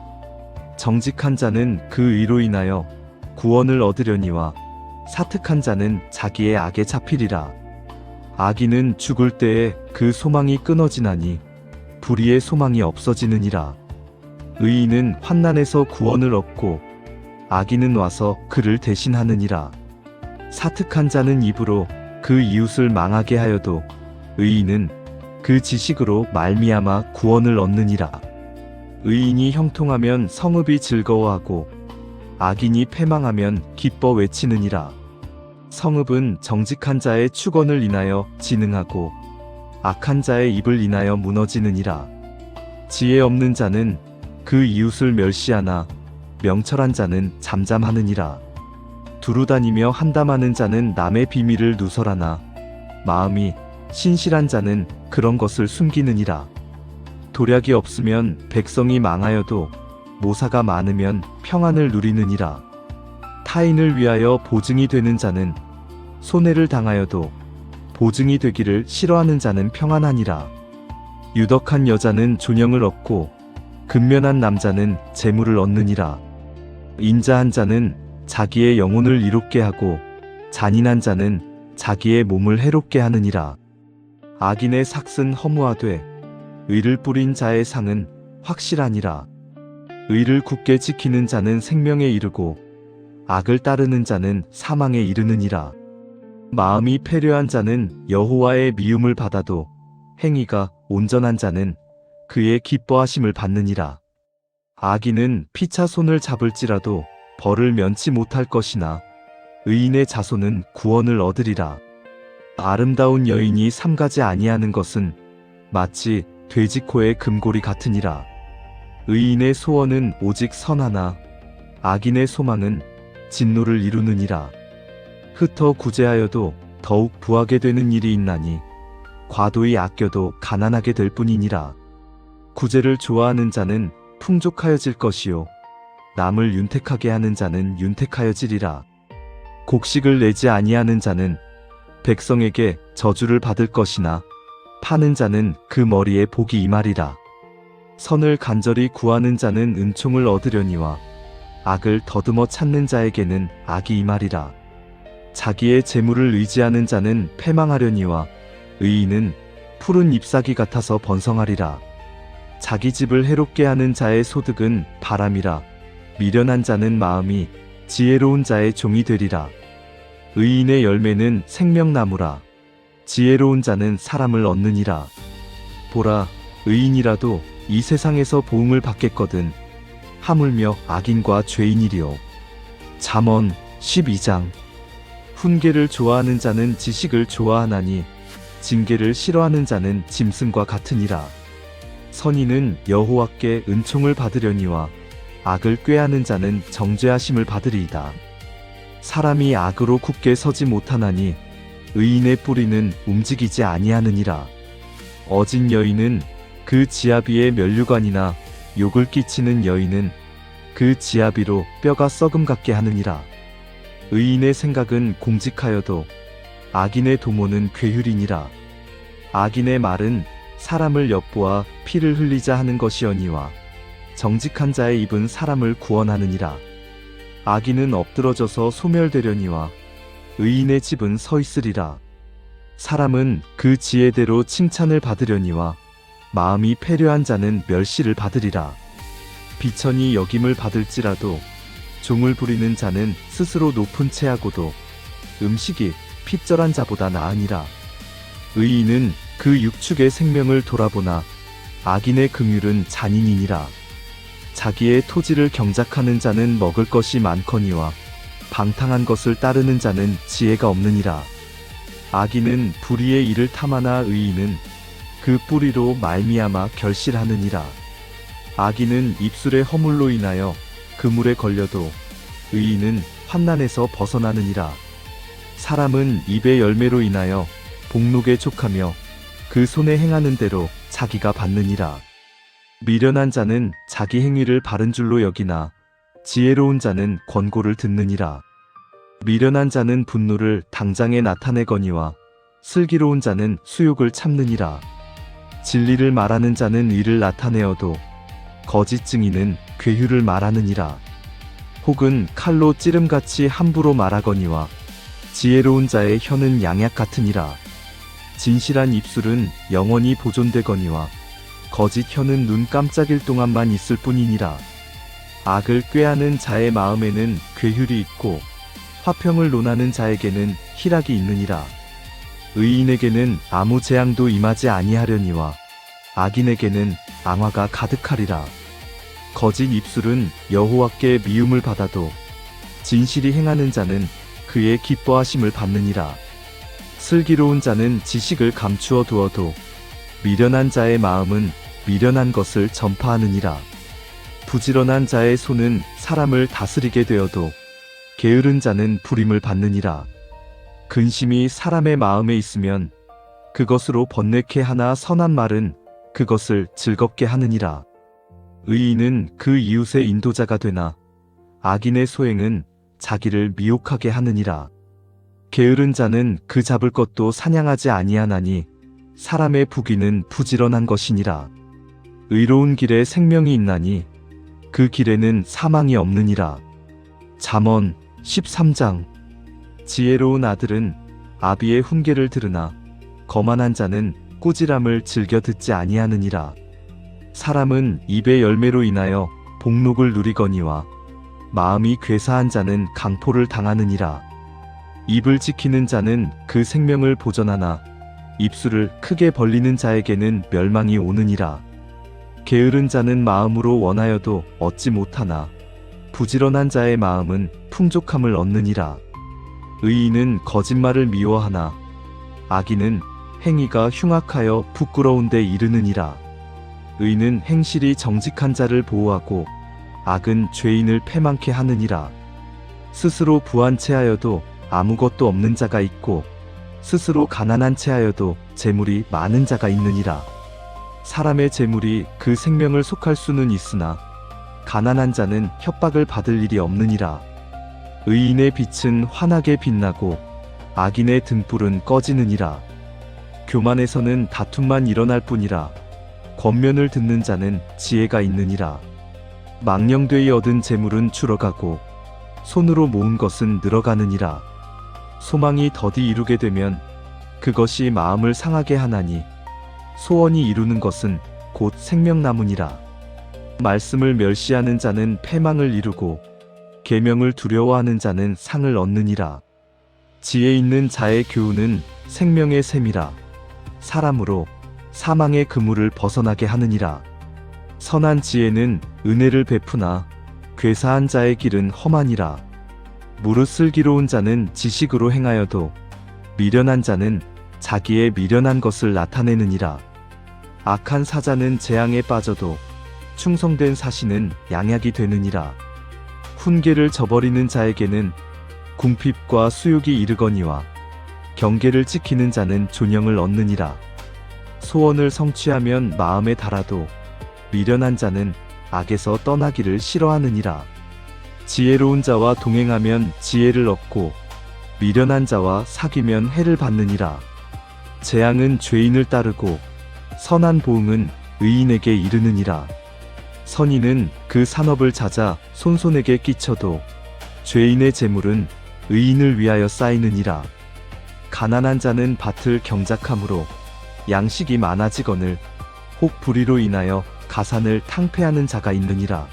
정직한 자는 그 의로 인하여 구원을 얻으려니와 사특한 자는 자기의 악에 잡히리라. 악인은 죽을 때에 그 소망이 끊어지나니 불의의 소망이 없어지느니라. 의인은 환난에서 구원을 얻고 악인은 와서 그를 대신하느니라. 사특한 자는 입으로 그 이웃을 망하게 하여도 의인은 그 지식으로 말미암아 구원을 얻느니라. 의인이 형통하면 성읍이 즐거워하고 악인이 패망하면 기뻐 외치느니라. 성읍은 정직한 자의 축원을 인하여 진흥하고 악한 자의 입을 인하여 무너지느니라. 지혜 없는 자는 그 이웃을 멸시하나 명철한 자는 잠잠하느니라. 두루다니며 한담하는 자는 남의 비밀을 누설하나 마음이 신실한 자는 그런 것을 숨기느니라. 도략이 없으면 백성이 망하여도 모사가 많으면 평안을 누리느니라. 타인을 위하여 보증이 되는 자는 손해를 당하여도 보증이 되기를 싫어하는 자는 평안하니라. 유덕한 여자는 존영을 얻고 근면한 남자는 재물을 얻느니라. 인자한 자는 자기의 영혼을 이롭게 하고 잔인한 자는 자기의 몸을 해롭게 하느니라. 악인의 삭은 허무하되 의를 뿌린 자의 상은 확실하니라. 의를 굳게 지키는 자는 생명에 이르고 악을 따르는 자는 사망에 이르느니라. 마음이 패려한 자는 여호와의 미움을 받아도 행위가 온전한 자는 그의 기뻐하심을 받느니라. 악인은 피차 손을 잡을지라도 벌을 면치 못할 것이나 의인의 자손은 구원을 얻으리라. 아름다운 여인이 삼가지 아니하는 것은 마치 돼지코의 금고리 같으니라. 의인의 소원은 오직 선하나 악인의 소망은 진노를 이루느니라. 흩어 구제하여도 더욱 부하게 되는 일이 있나니 과도히 아껴도 가난하게 될 뿐이니라. 구제를 좋아하는 자는 풍족하여질 것이요 남을 윤택하게 하는 자는 윤택하여지리라. 곡식을 내지 아니하는 자는 백성에게 저주를 받을 것이나 파는 자는 그 머리에 복이 임하리라. 선을 간절히 구하는 자는 은총을 얻으려니와 악을 더듬어 찾는 자에게는 악이 임하리라. 자기의 재물을 의지하는 자는 패망하려니와 의인은 푸른 잎사귀 같아서 번성하리라. 자기 집을 해롭게 하는 자의 소득은 바람이라. 미련한 자는 마음이 지혜로운 자의 종이 되리라. 의인의 열매는 생명나무라. 지혜로운 자는 사람을 얻느니라. 보라, 의인이라도 이 세상에서 보응을 받겠거든 하물며 악인과 죄인이리요. 잠언 12장. 훈계를 좋아하는 자는 지식을 좋아하나니 징계를 싫어하는 자는 짐승과 같으니라. 선인은 여호와께 은총을 받으려니와 악을 꾀하는 자는 정죄하심을 받으리이다. 사람이 악으로 굳게 서지 못하나니 의인의 뿌리는 움직이지 아니하느니라. 어진 여인은 그 지아비의 면류관이나 욕을 끼치는 여인은 그 지아비로 뼈가 썩음 같게 하느니라. 의인의 생각은 공직하여도 악인의 도모는 괴휼이니라. 악인의 말은 사람을 엿보아 피를 흘리자 하는 것이여니와 정직한 자의 입은 사람을 구원하느니라. 악인은 엎드러져서 소멸되려니와 의인의 집은 서 있으리라. 사람은 그 지혜대로 칭찬을 받으려니와 마음이 패려한 자는 멸시를 받으리라. 비천이 여김을 받을지라도 종을 부리는 자는 스스로 높은 채하고도 음식이 핍절한 자보다 나으니라. 의인은 그 육축의 생명을 돌아보나 악인의 긍휼은 잔인이니라. 자기의 토지를 경작하는 자는 먹을 것이 많거니와 방탕한 것을 따르는 자는 지혜가 없느니라. 악인은 불의의 일을 탐하나 의인은 그 뿌리로 말미암아 결실하느니라. 악인은 입술의 허물로 인하여 그물에 걸려도 의인은 환난에서 벗어나느니라. 사람은 입의 열매로 인하여 복록에 족하며 그 손에 행하는 대로 자기가 받느니라. 미련한 자는 자기 행위를 바른 줄로 여기나 지혜로운 자는 권고를 듣느니라. 미련한 자는 분노를 당장에 나타내거니와 슬기로운 자는 수욕을 참느니라. 진리를 말하는 자는 의를 나타내어도 거짓 증인은 괴휴를 말하느니라. 혹은 칼로 찌름같이 함부로 말하거니와 지혜로운 자의 혀는 양약 같으니라. 진실한 입술은 영원히 보존되거니와 거짓 혀는 눈 깜짝일 동안만 있을 뿐이니라. 악을 꾀하는 자의 마음에는 괴휼이 있고 화평을 논하는 자에게는 희락이 있느니라. 의인에게는 아무 재앙도 임하지 아니하려니와 악인에게는 앙화가 가득하리라. 거짓 입술은 여호와께 미움을 받아도 진실이 행하는 자는 그의 기뻐하심을 받느니라. 슬기로운 자는 지식을 감추어 두어도 미련한 자의 마음은 미련한 것을 전파하느니라. 부지런한 자의 손은 사람을 다스리게 되어도 게으른 자는 불임을 받느니라. 근심이 사람의 마음에 있으면 그것으로 번뇌케 하나 선한 말은 그것을 즐겁게 하느니라. 의인은 그 이웃의 인도자가 되나 악인의 소행은 자기를 미혹하게 하느니라. 게으른 자는 그 잡을 것도 사냥하지 아니하나니 사람의 부귀는 부지런한 것이니라. 의로운 길에 생명이 있나니 그 길에는 사망이 없느니라. 잠언 13장. 지혜로운 아들은 아비의 훈계를 들으나 거만한 자는 꾸지람을 즐겨 듣지 아니하느니라. 사람은 입의 열매로 인하여 복록을 누리거니와 마음이 괴사한 자는 강포를 당하느니라. 입을 지키는 자는 그 생명을 보전하나 입술을 크게 벌리는 자에게는 멸망이 오느니라. 게으른 자는 마음으로 원하여도 얻지 못하나 부지런한 자의 마음은 풍족함을 얻느니라. 의인은 거짓말을 미워하나 악인은 행위가 흉악하여 부끄러운 데 이르느니라. 의는 행실이 정직한 자를 보호하고 악은 죄인을 패망케 하느니라. 스스로 부한 채하여도 아무것도 없는 자가 있고 스스로 가난한 채하여도 재물이 많은 자가 있느니라. 사람의 재물이 그 생명을 속할 수는 있으나 가난한 자는 협박을 받을 일이 없느니라. 의인의 빛은 환하게 빛나고 악인의 등불은 꺼지느니라. 교만에서는 다툼만 일어날 뿐이라 권면을 듣는 자는 지혜가 있느니라. 망령되이 얻은 재물은 줄어가고 손으로 모은 것은 늘어가느니라. 소망이 더디 이루게 되면 그것이 마음을 상하게 하나니 소원이 이루는 것은 곧 생명나무니라. 말씀을 멸시하는 자는 패망을 이루고 계명을 두려워하는 자는 상을 얻느니라. 지혜 있는 자의 교훈은 생명의 샘이라. 사람으로 사망의 그물을 벗어나게 하느니라. 선한 지혜는 은혜를 베푸나 괴사한 자의 길은 험하니라. 무릇 슬기로운 자는 지식으로 행하여도 미련한 자는 자기의 미련한 것을 나타내느니라. 악한 사자는 재앙에 빠져도 충성된 사신은 양약이 되느니라. 훈계를 저버리는 자에게는 궁핍과 수욕이 이르거니와 경계를 지키는 자는 존영을 얻느니라. 소원을 성취하면 마음에 달아도 미련한 자는 악에서 떠나기를 싫어하느니라. 지혜로운 자와 동행하면 지혜를 얻고 미련한 자와 사귀면 해를 받느니라. 재앙은 죄인을 따르고 선한 보응은 의인에게 이르느니라. 선인은 그 산업을 찾아 손손에게 끼쳐도 죄인의 재물은 의인을 위하여 쌓이느니라. 가난한 자는 밭을 경작함으로 양식이 많아지거늘 혹 불의로 인하여 가산을 탕폐하는 자가 있느니라.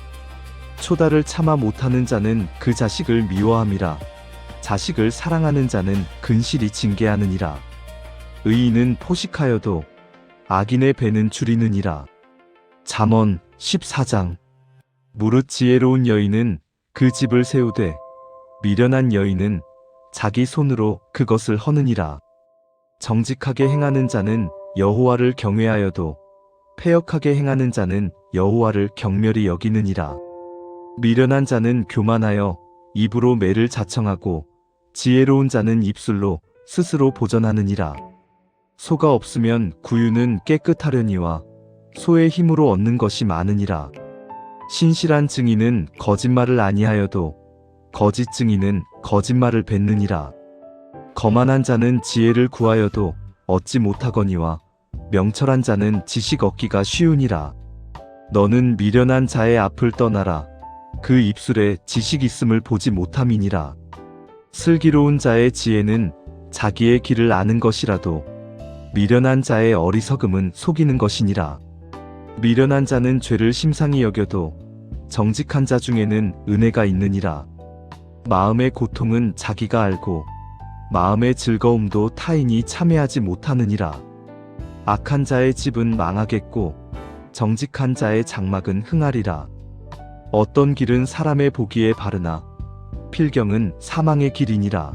초다를 참아 못하는 자는 그 자식을 미워함이라. 자식을 사랑하는 자는 근실이 징계하느니라. 의인은 포식하여도 악인의 배는 줄이느니라. 잠언 14장. 무릇 지혜로운 여인은 그 집을 세우되 미련한 여인은 자기 손으로 그것을 허느니라. 정직하게 행하는 자는 여호와를 경외하여도 패역하게 행하는 자는 여호와를 경멸히 여기느니라. 미련한 자는 교만하여 입으로 매를 자청하고 지혜로운 자는 입술로 스스로 보전하느니라. 소가 없으면 구유는 깨끗하려니와 소의 힘으로 얻는 것이 많으니라. 신실한 증인은 거짓말을 아니하여도 거짓 증인은 거짓말을 뱉느니라. 거만한 자는 지혜를 구하여도 얻지 못하거니와 명철한 자는 지식 얻기가 쉬우니라. 너는 미련한 자의 앞을 떠나라. 그 입술에 지식 있음을 보지 못함이니라. 슬기로운 자의 지혜는 자기의 길을 아는 것이라도 미련한 자의 어리석음은 속이는 것이니라. 미련한 자는 죄를 심상히 여겨도 정직한 자 중에는 은혜가 있느니라. 마음의 고통은 자기가 알고 마음의 즐거움도 타인이 참여하지 못하느니라. 악한 자의 집은 망하겠고 정직한 자의 장막은 흥하리라. 어떤 길은 사람의 보기에 바르나 필경은 사망의 길이니라.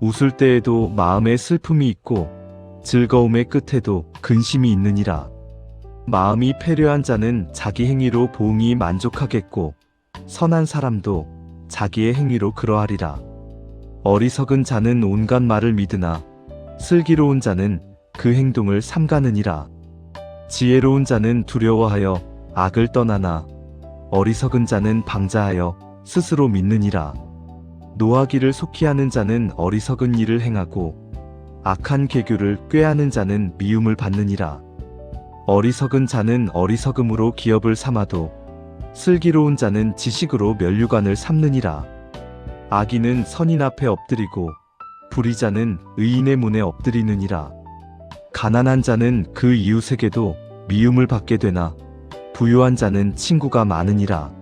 웃을 때에도 마음에 슬픔이 있고 즐거움의 끝에도 근심이 있느니라. 마음이 패려한 자는 자기 행위로 보응이 만족하겠고 선한 사람도 자기의 행위로 그러하리라. 어리석은 자는 온갖 말을 믿으나 슬기로운 자는 그 행동을 삼가느니라. 지혜로운 자는 두려워하여 악을 떠나나 어리석은 자는 방자하여 스스로 믿느니라. 노하기를 속히 하는 자는 어리석은 일을 행하고 악한 계교를 꾀하는 자는 미움을 받느니라. 어리석은 자는 어리석음으로 기업을 삼아도 슬기로운 자는 지식으로 면류관을 삼느니라. 악인은 선인 앞에 엎드리고 불의자는 의인의 문에 엎드리느니라. 가난한 자는 그 이웃에게도 미움을 받게 되나 부유한 자는 친구가 많으니라.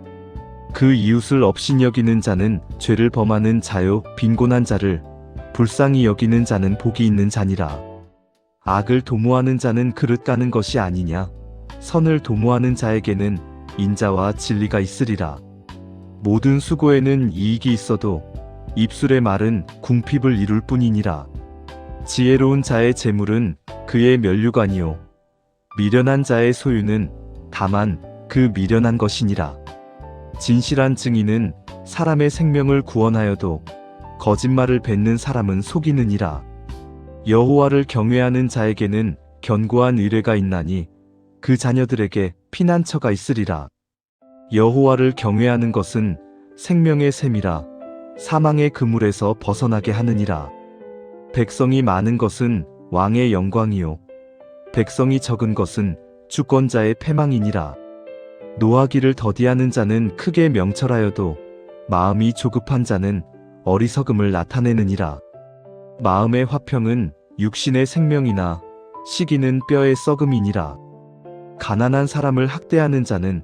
그 이웃을 업신여기는 자는 죄를 범하는 자요 빈곤한 자를 불쌍히 여기는 자는 복이 있는 자니라. 악을 도모하는 자는 그릇 가는 것이 아니냐. 선을 도모하는 자에게는 인자와 진리가 있으리라. 모든 수고에는 이익이 있어도 입술의 말은 궁핍을 이룰 뿐이니라. 지혜로운 자의 재물은 그의 면류관이요 미련한 자의 소유는 다만 그 미련한 것이니라. 진실한 증인은 사람의 생명을 구원하여도 거짓말을 뱉는 사람은 속이느니라. 여호와를 경외하는 자에게는 견고한 의뢰가 있나니 그 자녀들에게 피난처가 있으리라. 여호와를 경외하는 것은 생명의 샘이라 사망의 그물에서 벗어나게 하느니라. 백성이 많은 것은 왕의 영광이요 백성이 적은 것은 주권자의 패망이니라. 노하기를 더디하는 자는 크게 명철하여도 마음이 조급한 자는 어리석음을 나타내느니라. 마음의 화평은 육신의 생명이나 시기는 뼈의 썩음이니라. 가난한 사람을 학대하는 자는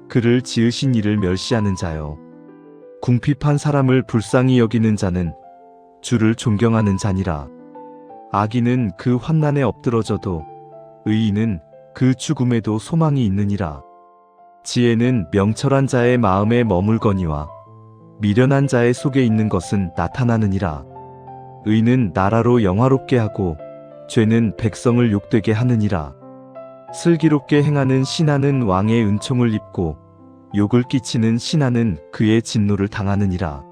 그를 지으신 이를 멸시하는 자요 궁핍한 사람을 불쌍히 여기는 자는 주를 존경하는 자니라. 악인은 그 환난에 엎드러져도 의인은 그 죽음에도 소망이 있느니라. 지혜는 명철한 자의 마음에 머물거니와 미련한 자의 속에 있는 것은 나타나느니라. 의는 나라로 영화롭게 하고 죄는 백성을 욕되게 하느니라. 슬기롭게 행하는 신하는 왕의 은총을 입고 욕을 끼치는 신하는 그의 진노를 당하느니라.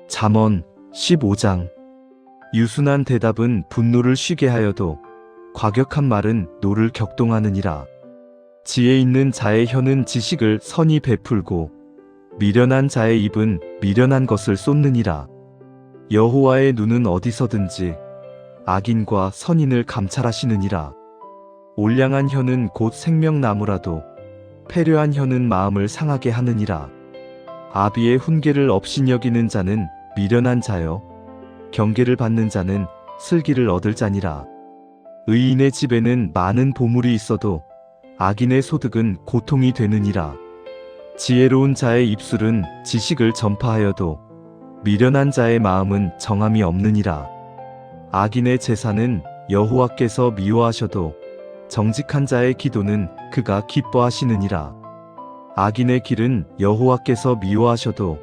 잠언 15장. 유순한 대답은 분노를 쉬게 하여도 과격한 말은 노를 격동하느니라. 지혜 있는 자의 혀는 지식을 선히 베풀고 미련한 자의 입은 미련한 것을 쏟느니라. 여호와의 눈은 어디서든지 악인과 선인을 감찰하시느니라. 올량한 혀는 곧 생명나무라도 패려한 혀는 마음을 상하게 하느니라. 아비의 훈계를 업신여기는 자는 미련한 자여 경계를 받는 자는 슬기를 얻을 자니라. 의인의 집에는 많은 보물이 있어도 악인의 소득은 고통이 되느니라. 지혜로운 자의 입술은 지식을 전파하여도 미련한 자의 마음은 정함이 없느니라. 악인의 제사는 여호와께서 미워하셔도 정직한 자의 기도는 그가 기뻐하시느니라. 악인의 길은 여호와께서 미워하셔도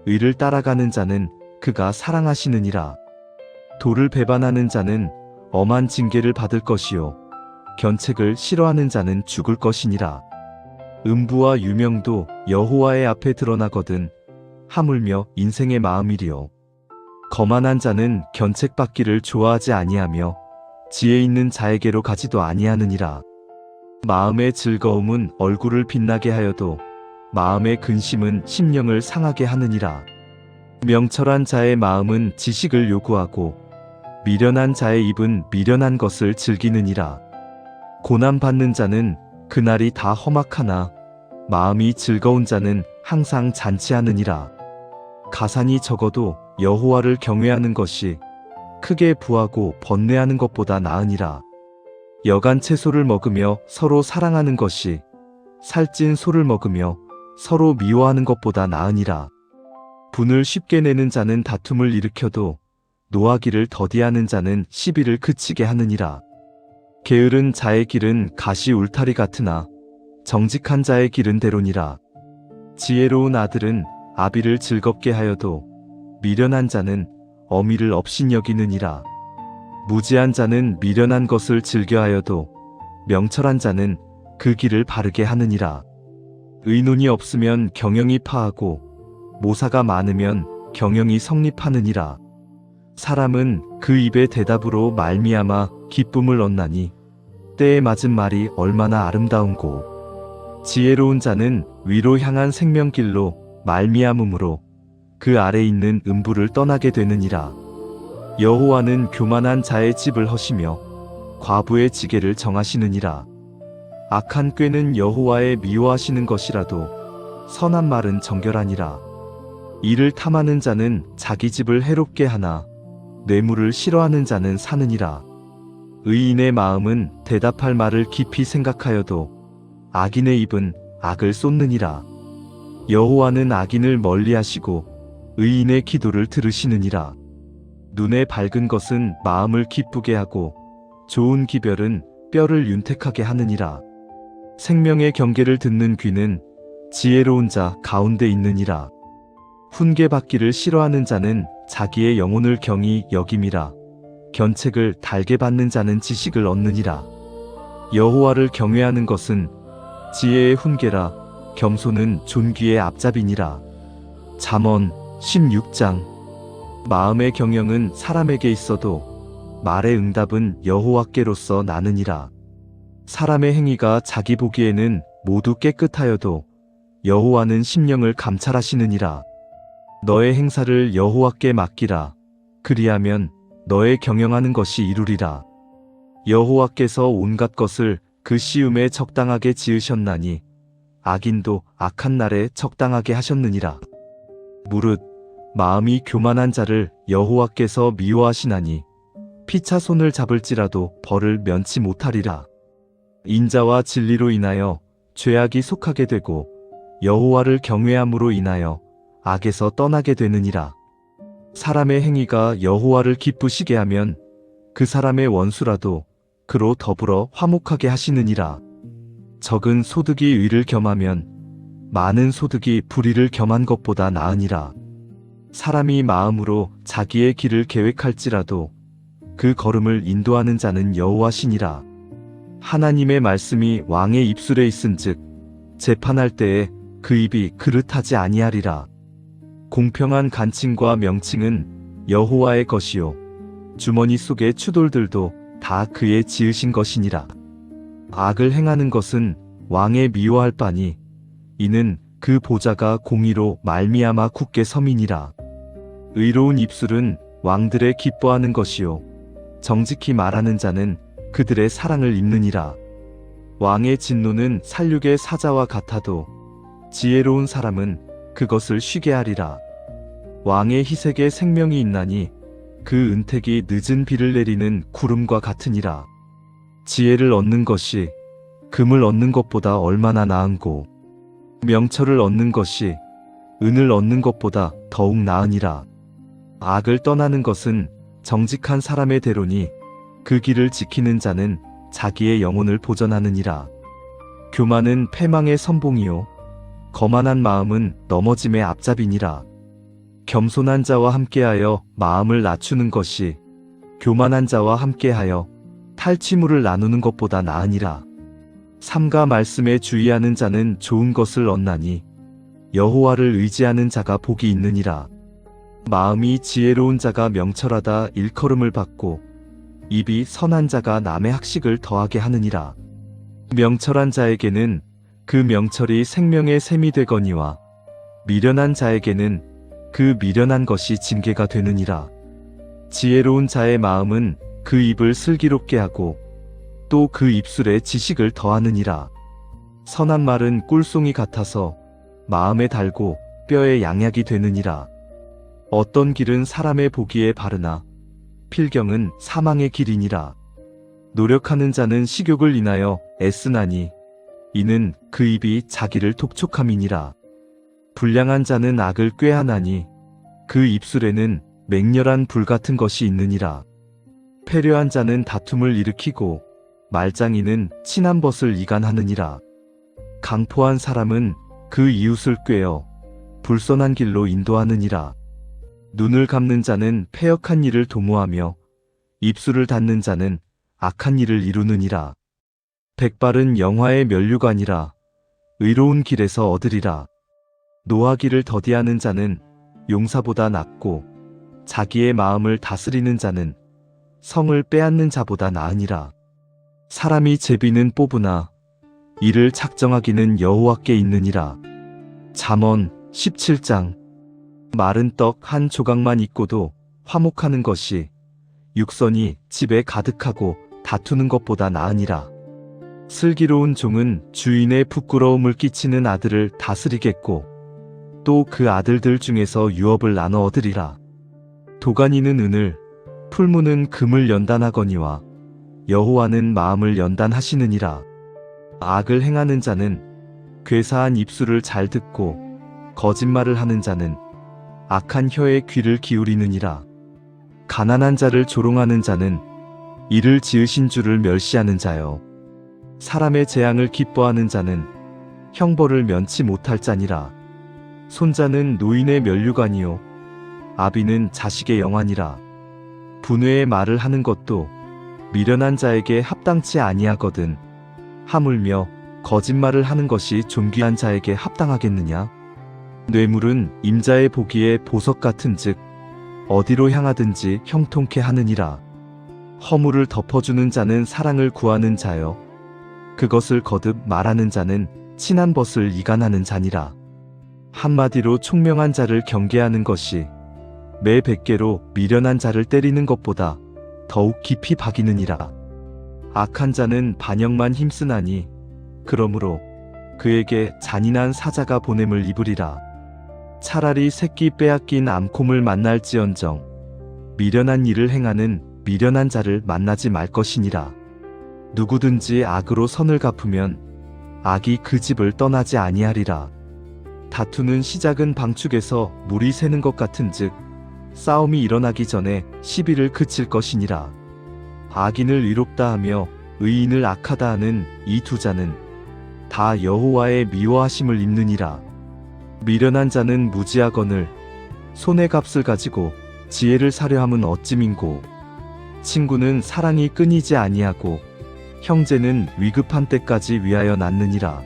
의를 따라가는 자는 그가 사랑하시느니라. 도를 배반하는 자는 엄한 징계를 받을 것이요 견책을 싫어하는 자는 죽을 것이니라. 음부와 유명도 여호와의 앞에 드러나거든 하물며 인생의 마음이리요. 거만한 자는 견책받기를 좋아하지 아니하며 지혜 있는 자에게로 가지도 아니하느니라. 마음의 즐거움은 얼굴을 빛나게 하여도 마음의 근심은 심령을 상하게 하느니라. 명철한 자의 마음은 지식을 요구하고 미련한 자의 입은 미련한 것을 즐기느니라. 고난받는 자는 그날이 다 험악하나 마음이 즐거운 자는 항상 잔치하느니라. 가산이 적어도 여호와를 경외하는 것이 크게 부하고 번뇌하는 것보다 나으니라. 여간 채소를 먹으며 서로 사랑하는 것이 살찐 소를 먹으며 서로 미워하는 것보다 나으니라. 분을 쉽게 내는 자는 다툼을 일으켜도 노하기를 더디하는 자는 시비를 그치게 하느니라. 게으른 자의 길은 가시 울타리 같으나 정직한 자의 길은 대로니라. 지혜로운 아들은 아비를 즐겁게 하여도 미련한 자는 어미를 업신여기느니라. 무지한 자는 미련한 것을 즐겨하여도 명철한 자는 그 길을 바르게 하느니라. 의논이 없으면 경영이 파하고 모사가 많으면 경영이 성립하느니라. 사람은 그 입의 대답으로 말미암아 기쁨을 얻나니 때에 맞은 말이 얼마나 아름다운고. 지혜로운 자는 위로 향한 생명길로 말미암음으로 그 아래 있는 음부를 떠나게 되느니라. 여호와는 교만한 자의 집을 허시며 과부의 지게를 정하시느니라. 악한 꾀는 여호와의 미워하시는 것이라도 선한 말은 정결하니라. 이를 탐하는 자는 자기 집을 해롭게 하나 뇌물을 싫어하는 자는 사느니라. 의인의 마음은 대답할 말을 깊이 생각하여도 악인의 입은 악을 쏟느니라. 여호와는 악인을 멀리하시고 의인의 기도를 들으시느니라. 눈에 밝은 것은 마음을 기쁘게 하고 좋은 기별은 뼈를 윤택하게 하느니라. 생명의 경계를 듣는 귀는 지혜로운 자 가운데 있느니라. 훈계받기를 싫어하는 자는 자기의 영혼을 경히 여김이라. 견책을 달게 받는 자는 지식을 얻느니라. 여호와를 경외하는 것은 지혜의 훈계라. 겸손은 존귀의 앞잡이니라. 잠언 16장. 마음의 경영은 사람에게 있어도 말의 응답은 여호와께로서 나느니라. 사람의 행위가 자기 보기에는 모두 깨끗하여도 여호와는 심령을 감찰하시느니라. 너의 행사를 여호와께 맡기라. 그리하면 너의 경영하는 것이 이루리라. 여호와께서 온갖 것을 그 시음에 적당하게 지으셨나니 악인도 악한 날에 적당하게 하셨느니라. 무릇 마음이 교만한 자를 여호와께서 미워하시나니 피차 손을 잡을지라도 벌을 면치 못하리라. 인자와 진리로 인하여 죄악이 속하게 되고 여호와를 경외함으로 인하여 악에서 떠나게 되느니라. 사람의 행위가 여호와를 기쁘시게 하면 그 사람의 원수라도 그로 더불어 화목하게 하시느니라. 적은 소득이 의를 겸하면 많은 소득이 불의를 겸한 것보다 나으니라. 사람이 마음으로 자기의 길을 계획할지라도 그 걸음을 인도하는 자는 여호와시니라. 하나님의 말씀이 왕의 입술에 있은즉 재판할 때에 그 입이 그릇하지 아니하리라. 공평한 간칭과 명칭은 여호와의 것이요 주머니 속의 추돌들도 다 그의 지으신 것이니라. 악을 행하는 것은 왕의 미워할 바니 이는 그 보좌가 공의로 말미암아 굳게 서민이라. 의로운 입술은 왕들의 기뻐하는 것이요 정직히 말하는 자는 그들의 사랑을 입느니라. 왕의 진노는 살육의 사자와 같아도 지혜로운 사람은 그것을 쉬게 하리라. 왕의 희색에 생명이 있나니 그 은택이 늦은 비를 내리는 구름과 같으니라. 지혜를 얻는 것이 금을 얻는 것보다 얼마나 나은고, 명철을 얻는 것이 은을 얻는 것보다 더욱 나으니라. 악을 떠나는 것은 정직한 사람의 대로니 그 길을 지키는 자는 자기의 영혼을 보전하느니라. 교만은 패망의 선봉이요 거만한 마음은 넘어짐의 앞잡이니라. 겸손한 자와 함께하여 마음을 낮추는 것이 교만한 자와 함께하여 탈취물을 나누는 것보다 나으니라. 삼가 말씀에 주의하는 자는 좋은 것을 얻나니 여호와를 의지하는 자가 복이 있느니라. 마음이 지혜로운 자가 명철하다 일컬음을 받고 입이 선한 자가 남의 학식을 더하게 하느니라. 명철한 자에게는 그 명철이 생명의 샘이 되거니와 미련한 자에게는 그 미련한 것이 징계가 되느니라. 지혜로운 자의 마음은 그 입을 슬기롭게 하고 또 그 입술에 지식을 더하느니라. 선한 말은 꿀송이 같아서 마음에 달고 뼈에 양약이 되느니라. 어떤 길은 사람의 보기에 바르나 필경은 사망의 길이니라. 노력하는 자는 식욕을 인하여 애쓰나니 이는 그 입이 자기를 독촉함이니라. 불량한 자는 악을 꾀하나니 그 입술에는 맹렬한 불 같은 것이 있느니라. 패려한 자는 다툼을 일으키고 말장이는 친한 벗을 이간하느니라. 강포한 사람은 그 이웃을 꾀어 불선한 길로 인도하느니라. 눈을 감는 자는 패역한 일을 도모하며 입술을 닫는 자는 악한 일을 이루느니라. 백발은 영화의 면류관이라 의로운 길에서 얻으리라. 노하기를 더디하는 자는 용사보다 낫고 자기의 마음을 다스리는 자는 성을 빼앗는 자보다 나으니라. 사람이 제비는 뽑으나 이를 작정하기는 여호와께 있느니라. 잠언 17장. 마른 떡 한 조각만 있고도 화목하는 것이 육선이 집에 가득하고 다투는 것보다 나으니라. 슬기로운 종은 주인의 부끄러움을 끼치는 아들을 다스리겠고 또 그 아들들 중에서 유업을 나눠 얻으리라. 도가니는 은을, 풀무는 금을 연단하거니와 여호와는 마음을 연단하시느니라. 악을 행하는 자는 괴사한 입술을 잘 듣고 거짓말을 하는 자는 악한 혀에 귀를 기울이느니라. 가난한 자를 조롱하는 자는 이를 지으신 주를 멸시하는 자요. 사람의 재앙을 기뻐하는 자는 형벌을 면치 못할 자니라. 손자는 노인의 면류관이요 아비는 자식의 영환이라. 분회의 말을 하는 것도 미련한 자에게 합당치 아니하거든 하물며 거짓말을 하는 것이 존귀한 자에게 합당하겠느냐. 뇌물은 임자의 보기에 보석 같은즉 어디로 향하든지 형통케 하느니라. 허물을 덮어주는 자는 사랑을 구하는 자요 그것을 거듭 말하는 자는 친한 벗을 이간하는 자니라. 한마디로 총명한 자를 경계하는 것이 매 100개로 미련한 자를 때리는 것보다 더욱 깊이 박이느니라. 악한 자는 반역만 힘쓰나니 그러므로 그에게 잔인한 사자가 보냄을 입으리라. 차라리 새끼 빼앗긴 암콤을 만날지언정 미련한 일을 행하는 미련한 자를 만나지 말 것이니라. 누구든지 악으로 선을 갚으면 악이 그 집을 떠나지 아니하리라. 다투는 시작은 방축에서 물이 새는 것 같은즉 싸움이 일어나기 전에 시비를 그칠 것이니라. 악인을 의롭다 하며 의인을 악하다 하는 이 두 자는 다 여호와의 미워하심을 입느니라. 미련한 자는 무지하거늘 손의 값을 가지고 지혜를 사려 함은 어찌민고. 친구는 사랑이 끊이지 아니하고 형제는 위급한 때까지 위하여 낳느니라.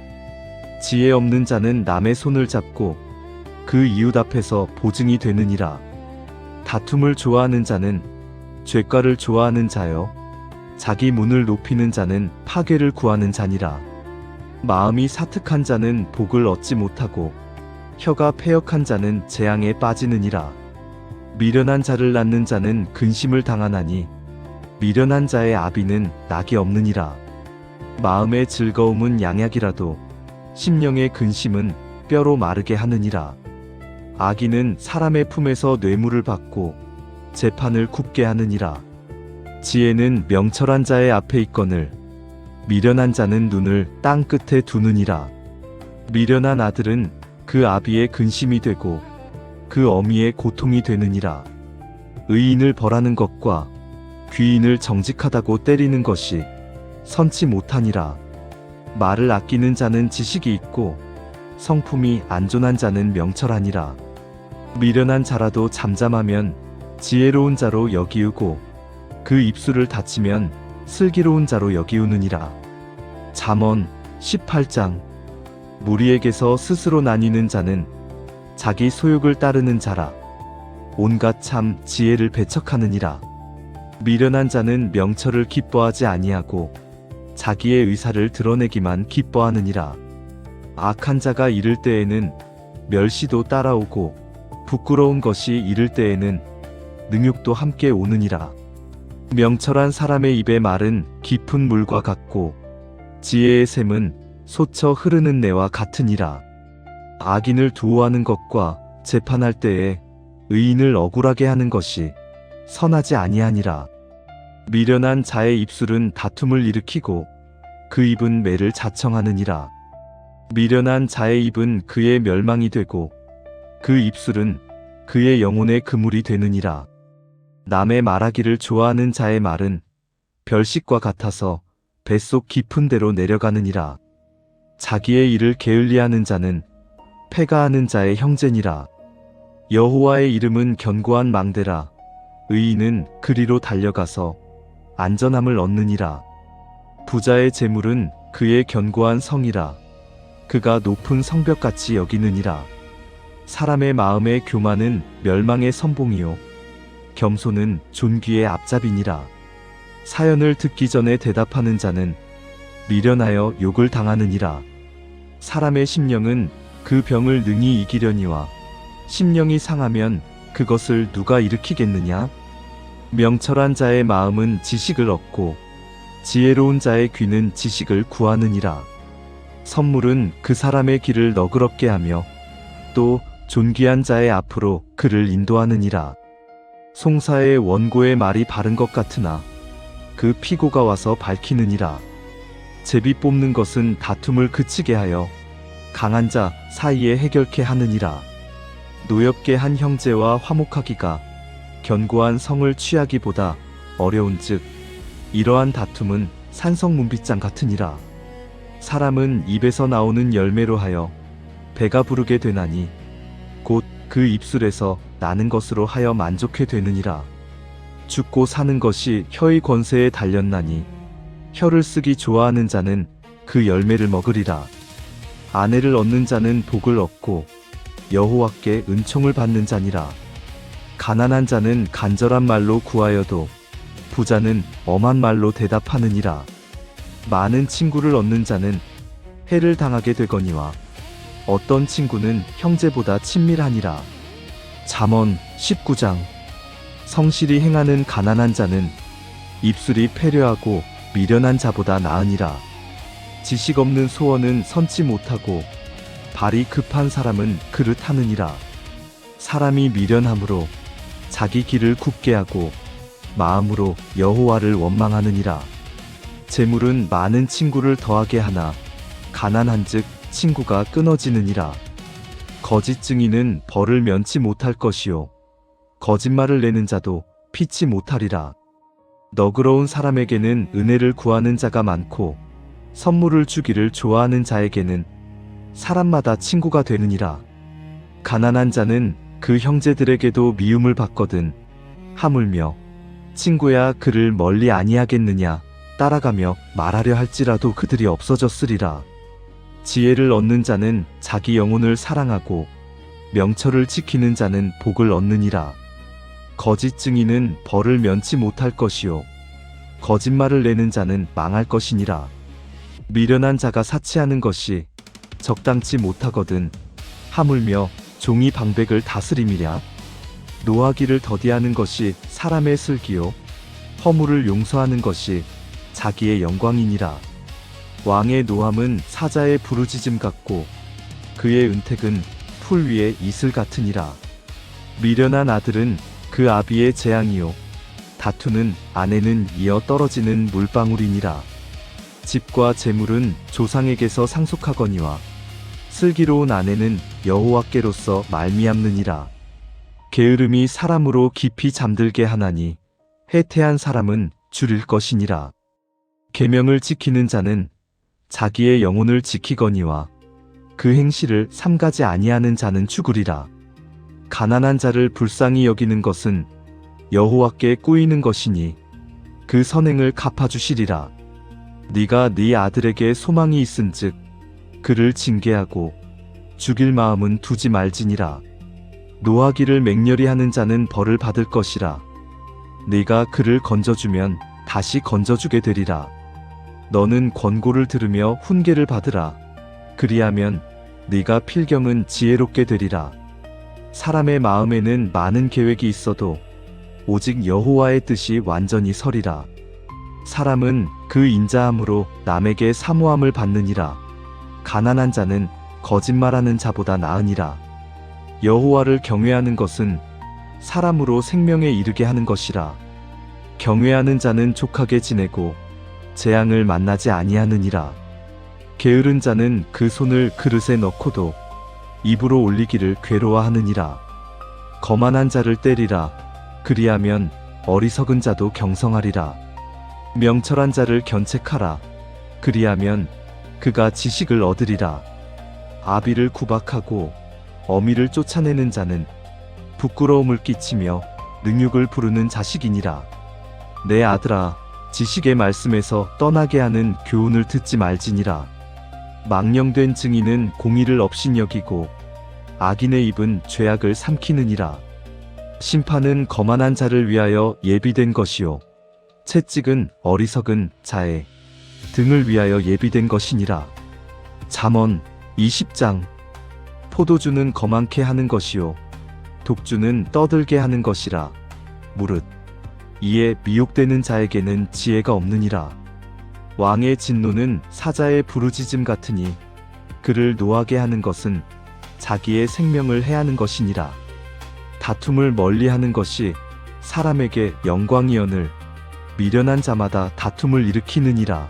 지혜 없는 자는 남의 손을 잡고 그 이웃 앞에서 보증이 되느니라. 다툼을 좋아하는 자는 죄과를 좋아하는 자요 자기 문을 높이는 자는 파괴를 구하는 자니라. 마음이 사특한 자는 복을 얻지 못하고 혀가 패역한 자는 재앙에 빠지느니라. 미련한 자를 낳는 자는 근심을 당하나니 미련한 자의 아비는 낙이 없느니라. 마음의 즐거움은 양약이라도 심령의 근심은 뼈로 마르게 하느니라. 악인은 사람의 품에서 뇌물을 받고 재판을 굽게 하느니라. 지혜는 명철한 자의 앞에 있거늘 미련한 자는 눈을 땅 끝에 두느니라. 미련한 아들은 그 아비의 근심이 되고 그 어미의 고통이 되느니라. 의인을 벌하는 것과 귀인을 정직하다고 때리는 것이 선치 못하니라. 말을 아끼는 자는 지식이 있고 성품이 안전한 자는 명철하니라. 미련한 자라도 잠잠하면 지혜로운 자로 여기우고 그 입술을 닫히면 슬기로운 자로 여기우느니라. 잠언 18장. 무리에게서 스스로 나뉘는 자는 자기 소욕을 따르는 자라. 온갖 참 지혜를 배척하느니라. 미련한 자는 명철을 기뻐하지 아니하고 자기의 의사를 드러내기만 기뻐하느니라. 악한 자가 이를 때에는 멸시도 따라오고 부끄러운 것이 이를 때에는 능욕도 함께 오느니라. 명철한 사람의 입의 말은 깊은 물과 같고 지혜의 샘은 솟쳐 흐르는 내와 같으니라. 악인을 두어하는 것과 재판할 때에 의인을 억울하게 하는 것이 선하지 아니하니라. 미련한 자의 입술은 다툼을 일으키고 그 입은 매를 자청하느니라. 미련한 자의 입은 그의 멸망이 되고 그 입술은 그의 영혼의 그물이 되느니라. 남의 말하기를 좋아하는 자의 말은 별식과 같아서 뱃속 깊은 데로 내려가느니라. 자기의 일을 게을리하는 자는 패가하는 자의 형제니라. 여호와의 이름은 견고한 망대라. 의인은 그리로 달려가서 안전함을 얻느니라. 부자의 재물은 그의 견고한 성이라. 그가 높은 성벽같이 여기느니라. 사람의 마음의 교만은 멸망의 선봉이요 겸손은 존귀의 앞잡이니라. 사연을 듣기 전에 대답하는 자는 미련하여 욕을 당하느니라. 사람의 심령은 그 병을 능히 이기려니와 심령이 상하면 그것을 누가 일으키겠느냐? 명철한 자의 마음은 지식을 얻고 지혜로운 자의 귀는 지식을 구하느니라. 선물은 그 사람의 길을 너그럽게 하며 또 존귀한 자의 앞으로 그를 인도하느니라. 송사의 원고의 말이 바른 것 같으나 그 피고가 와서 밝히느니라. 제비 뽑는 것은 다툼을 그치게 하여 강한 자 사이에 해결케 하느니라. 노엽게 한 형제와 화목하기가 견고한 성을 취하기보다 어려운즉 이러한 다툼은 산성문빗장 같으니라. 사람은 입에서 나오는 열매로 하여 배가 부르게 되나니 곧 그 입술에서 나는 것으로 하여 만족해 되느니라. 죽고 사는 것이 혀의 권세에 달렸나니 혀를 쓰기 좋아하는 자는 그 열매를 먹으리라. 아내를 얻는 자는 복을 얻고 여호와께 은총을 받는 자니라. 가난한 자는 간절한 말로 구하여도 부자는 엄한 말로 대답하느니라. 많은 친구를 얻는 자는 해를 당하게 되거니와 어떤 친구는 형제보다 친밀하니라. 잠언 19장. 성실히 행하는 가난한 자는 입술이 패려하고 미련한 자보다 나으니라. 지식 없는 소원은 선치 못하고 발이 급한 사람은 그릇 하느니라. 사람이 미련함으로 자기 길을 굽게 하고 마음으로 여호와를 원망하느니라. 재물은 많은 친구를 더하게 하나 가난한즉 친구가 끊어지느니라. 거짓 증인은 벌을 면치 못할 것이요 거짓말을 내는 자도 피치 못하리라. 너그러운 사람에게는 은혜를 구하는 자가 많고 선물을 주기를 좋아하는 자에게는 사람마다 친구가 되느니라. 가난한 자는 그 형제들에게도 미움을 받거든 하물며 친구야 그를 멀리 아니하겠느냐 따라가며 말하려 할지라도 그들이 없어졌으리라. 지혜를 얻는 자는 자기 영혼을 사랑하고 명철을 지키는 자는 복을 얻느니라. 거짓 증인은 벌을 면치 못할 것이요 거짓말을 내는 자는 망할 것이니라. 미련한 자가 사치하는 것이 적당치 못하거든 하물며 종이 방백을 다스림이랴. 노하기를 더디하는 것이 사람의 슬기요 허물을 용서하는 것이 자기의 영광이니라. 왕의 노함은 사자의 부르짖음 같고 그의 은택은 풀 위에 이슬 같으니라. 미련한 아들은 그 아비의 재앙이요 다투는 아내는 이어 떨어지는 물방울이니라. 집과 재물은 조상에게서 상속하거니와 슬기로운 아내는 여호와께로서 말미암느니라. 게으름이 사람으로 깊이 잠들게 하나니 해태한 사람은 줄일 것이니라. 계명을 지키는 자는 자기의 영혼을 지키거니와 그 행실을 삼가지 아니하는 자는 죽으리라. 가난한 자를 불쌍히 여기는 것은 여호와께 꾸이는 것이니 그 선행을 갚아주시리라. 네가 네 아들에게 소망이 있은즉 그를 징계하고 죽일 마음은 두지 말지니라. 노하기를 맹렬히 하는 자는 벌을 받을 것이라. 네가 그를 건져주면 다시 건져주게 되리라. 너는 권고를 들으며 훈계를 받으라. 그리하면 네가 필경은 지혜롭게 되리라. 사람의 마음에는 많은 계획이 있어도 오직 여호와의 뜻이 완전히 서리라. 사람은 그 인자함으로 남에게 사모함을 받느니라. 가난한 자는 거짓말하는 자보다 나으니라. 여호와를 경외하는 것은 사람으로 생명에 이르게 하는 것이라. 경외하는 자는 족하게 지내고 재앙을 만나지 아니하느니라. 게으른 자는 그 손을 그릇에 넣고도 입으로 올리기를 괴로워하느니라. 거만한 자를 때리라. 그리하면 어리석은 자도 경성하리라. 명철한 자를 견책하라. 그리하면 그가 지식을 얻으리라. 아비를 구박하고 어미를 쫓아내는 자는 부끄러움을 끼치며 능욕을 부르는 자식이니라. 내 아들아, 지식의 말씀에서 떠나게 하는 교훈을 듣지 말지니라. 망령된 증인은 공의를 업신여기고 악인의 입은 죄악을 삼키느니라. 심판은 거만한 자를 위하여 예비된 것이요 채찍은 어리석은 자의 등을 위하여 예비된 것이니라. 잠언 20장. 포도주는 거만케 하는 것이요 독주는 떠들게 하는 것이라. 무릇 이에 미혹되는 자에게는 지혜가 없느니라. 왕의 진노는 사자의 부르짖음 같으니 그를 노하게 하는 것은 자기의 생명을 해하는 것이니라. 다툼을 멀리하는 것이 사람에게 영광이여늘 미련한 자마다 다툼을 일으키느니라.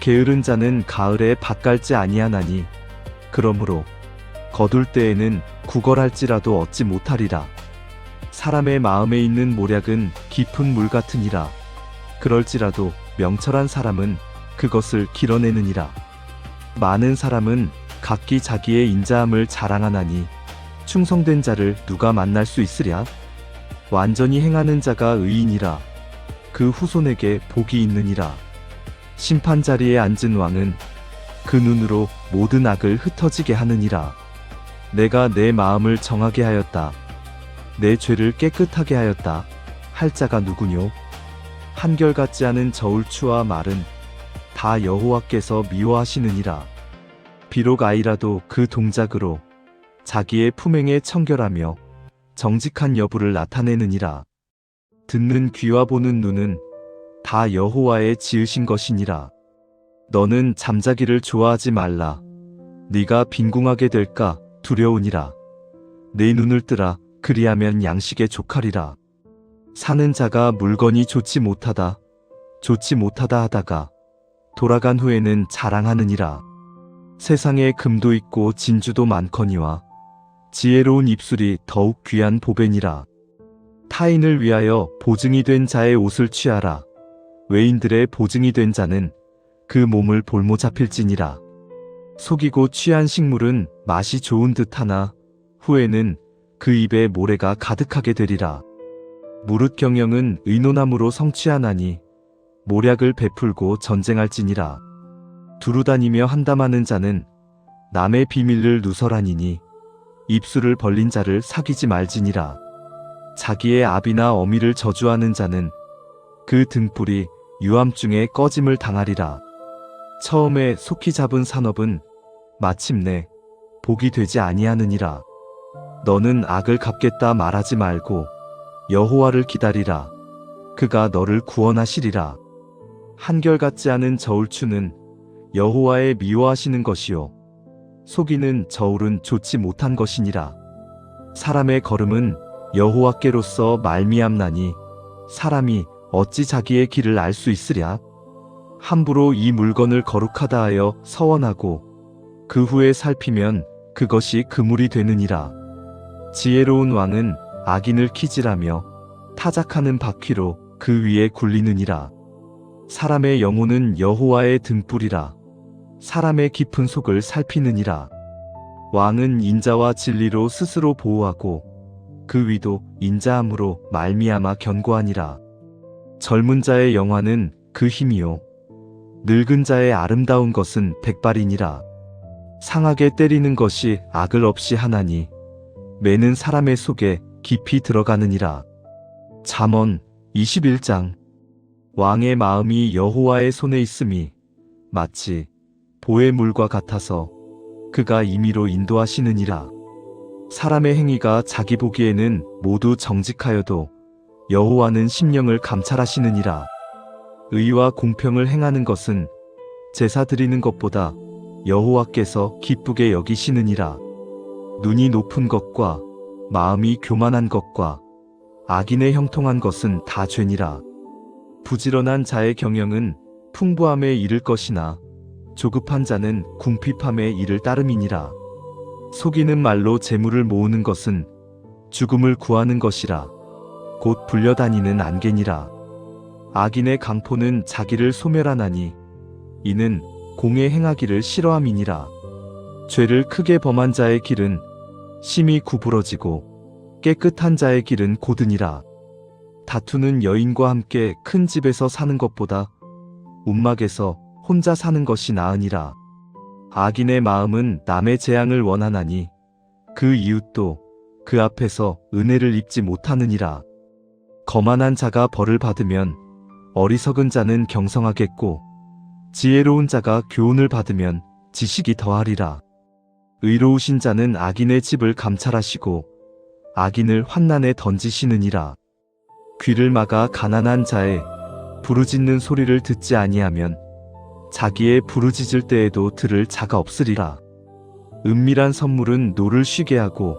게으른 자는 가을에 밭 갈지 아니하나니 그러므로 거둘 때에는 구걸할지라도 얻지 못하리라. 사람의 마음에 있는 모략은 깊은 물 같으니라. 그럴지라도 명철한 사람은 그것을 길어내느니라. 많은 사람은 각기 자기의 인자함을 자랑하나니 충성된 자를 누가 만날 수 있으랴? 완전히 행하는 자가 의인이라. 그 후손에게 복이 있느니라. 심판 자리에 앉은 왕은 그 눈으로 모든 악을 흩어지게 하느니라. 내가 내 마음을 정하게 하였다. 내 죄를 깨끗하게 하였다. 할 자가 누구뇨? 한결같지 않은 저울추와 말은 다 여호와께서 미워하시느니라. 비록 아이라도 그 동작으로 자기의 품행에 청결하며 정직한 여부를 나타내느니라. 듣는 귀와 보는 눈은 다 여호와의 지으신 것이니라. 너는 잠자기를 좋아하지 말라. 네가 빈궁하게 될까 두려우니라. 내 눈을 뜨라. 그리하면 양식에 족하리라. 사는 자가 물건이 좋지 못하다 하다가 돌아간 후에는 자랑하느니라. 세상에 금도 있고 진주도 많거니와 지혜로운 입술이 더욱 귀한 보배니라. 타인을 위하여 보증이 된 자의 옷을 취하라. 외인들의 보증이 된 자는 그 몸을 볼모 잡힐지니라. 속이고 취한 식물은 맛이 좋은 듯하나 후에는 그 입에 모래가 가득하게 되리라. 무릇 경영은 의논함으로 성취하나니 모략을 베풀고 전쟁할지니라. 두루다니며 한담하는 자는 남의 비밀을 누설하니니 입술을 벌린 자를 사귀지 말지니라. 자기의 아비나 어미를 저주하는 자는 그 등불이 유암중에 꺼짐을 당하리라. 처음에 속히 잡은 산업은 마침내 복이 되지 아니하느니라. 너는 악을 갚겠다 말하지 말고 여호와를 기다리라. 그가 너를 구원하시리라. 한결같지 않은 저울추는 여호와의 미워하시는 것이요 속이는 저울은 좋지 못한 것이니라. 사람의 걸음은 여호와께로서 말미암나니 사람이 어찌 자기의 길을 알 수 있으랴. 함부로 이 물건을 거룩하다 하여 서원하고 그 후에 살피면 그것이 그물이 되느니라. 지혜로운 왕은 악인을 키질하며 타작하는 바퀴로 그 위에 굴리느니라. 사람의 영혼은 여호와의 등불이라. 사람의 깊은 속을 살피느니라. 왕은 인자와 진리로 스스로 보호하고 그 위도 인자함으로 말미암아 견고하니라. 젊은 자의 영화는 그 힘이요 늙은 자의 아름다운 것은 백발이니라. 상하게 때리는 것이 악을 없이 하나니 매는 사람의 속에 깊이 들어가느니라. 잠언 21장. 왕의 마음이 여호와의 손에 있음이 마치 보의 물과 같아서 그가 임의로 인도하시느니라. 사람의 행위가 자기 보기에는 모두 정직하여도 여호와는 심령을 감찰하시느니라. 의와 공평을 행하는 것은 제사 드리는 것보다 여호와께서 기쁘게 여기시느니라. 눈이 높은 것과 마음이 교만한 것과 악인의 형통한 것은 다 죄니라. 부지런한 자의 경영은 풍부함에 이를 것이나 조급한 자는 궁핍함에 이를 따름이니라. 속이는 말로 재물을 모으는 것은 죽음을 구하는 것이라. 곧 불려다니는 안개니라. 악인의 강포는 자기를 소멸하나니 이는 공에 행하기를 싫어함이니라. 죄를 크게 범한 자의 길은 심히 구부러지고 깨끗한 자의 길은 고드니라. 다투는 여인과 함께 큰 집에서 사는 것보다 움막에서 혼자 사는 것이 나으니라. 악인의 마음은 남의 재앙을 원하나니 그 이웃도 그 앞에서 은혜를 입지 못하느니라. 거만한 자가 벌을 받으면 어리석은 자는 경성하겠고 지혜로운 자가 교훈을 받으면 지식이 더하리라. 의로우신 자는 악인의 집을 감찰하시고 악인을 환난에 던지시느니라. 귀를 막아 가난한 자의 부르짖는 소리를 듣지 아니하면 자기의 부르짖을 때에도 들을 자가 없으리라. 은밀한 선물은 노를 쉬게 하고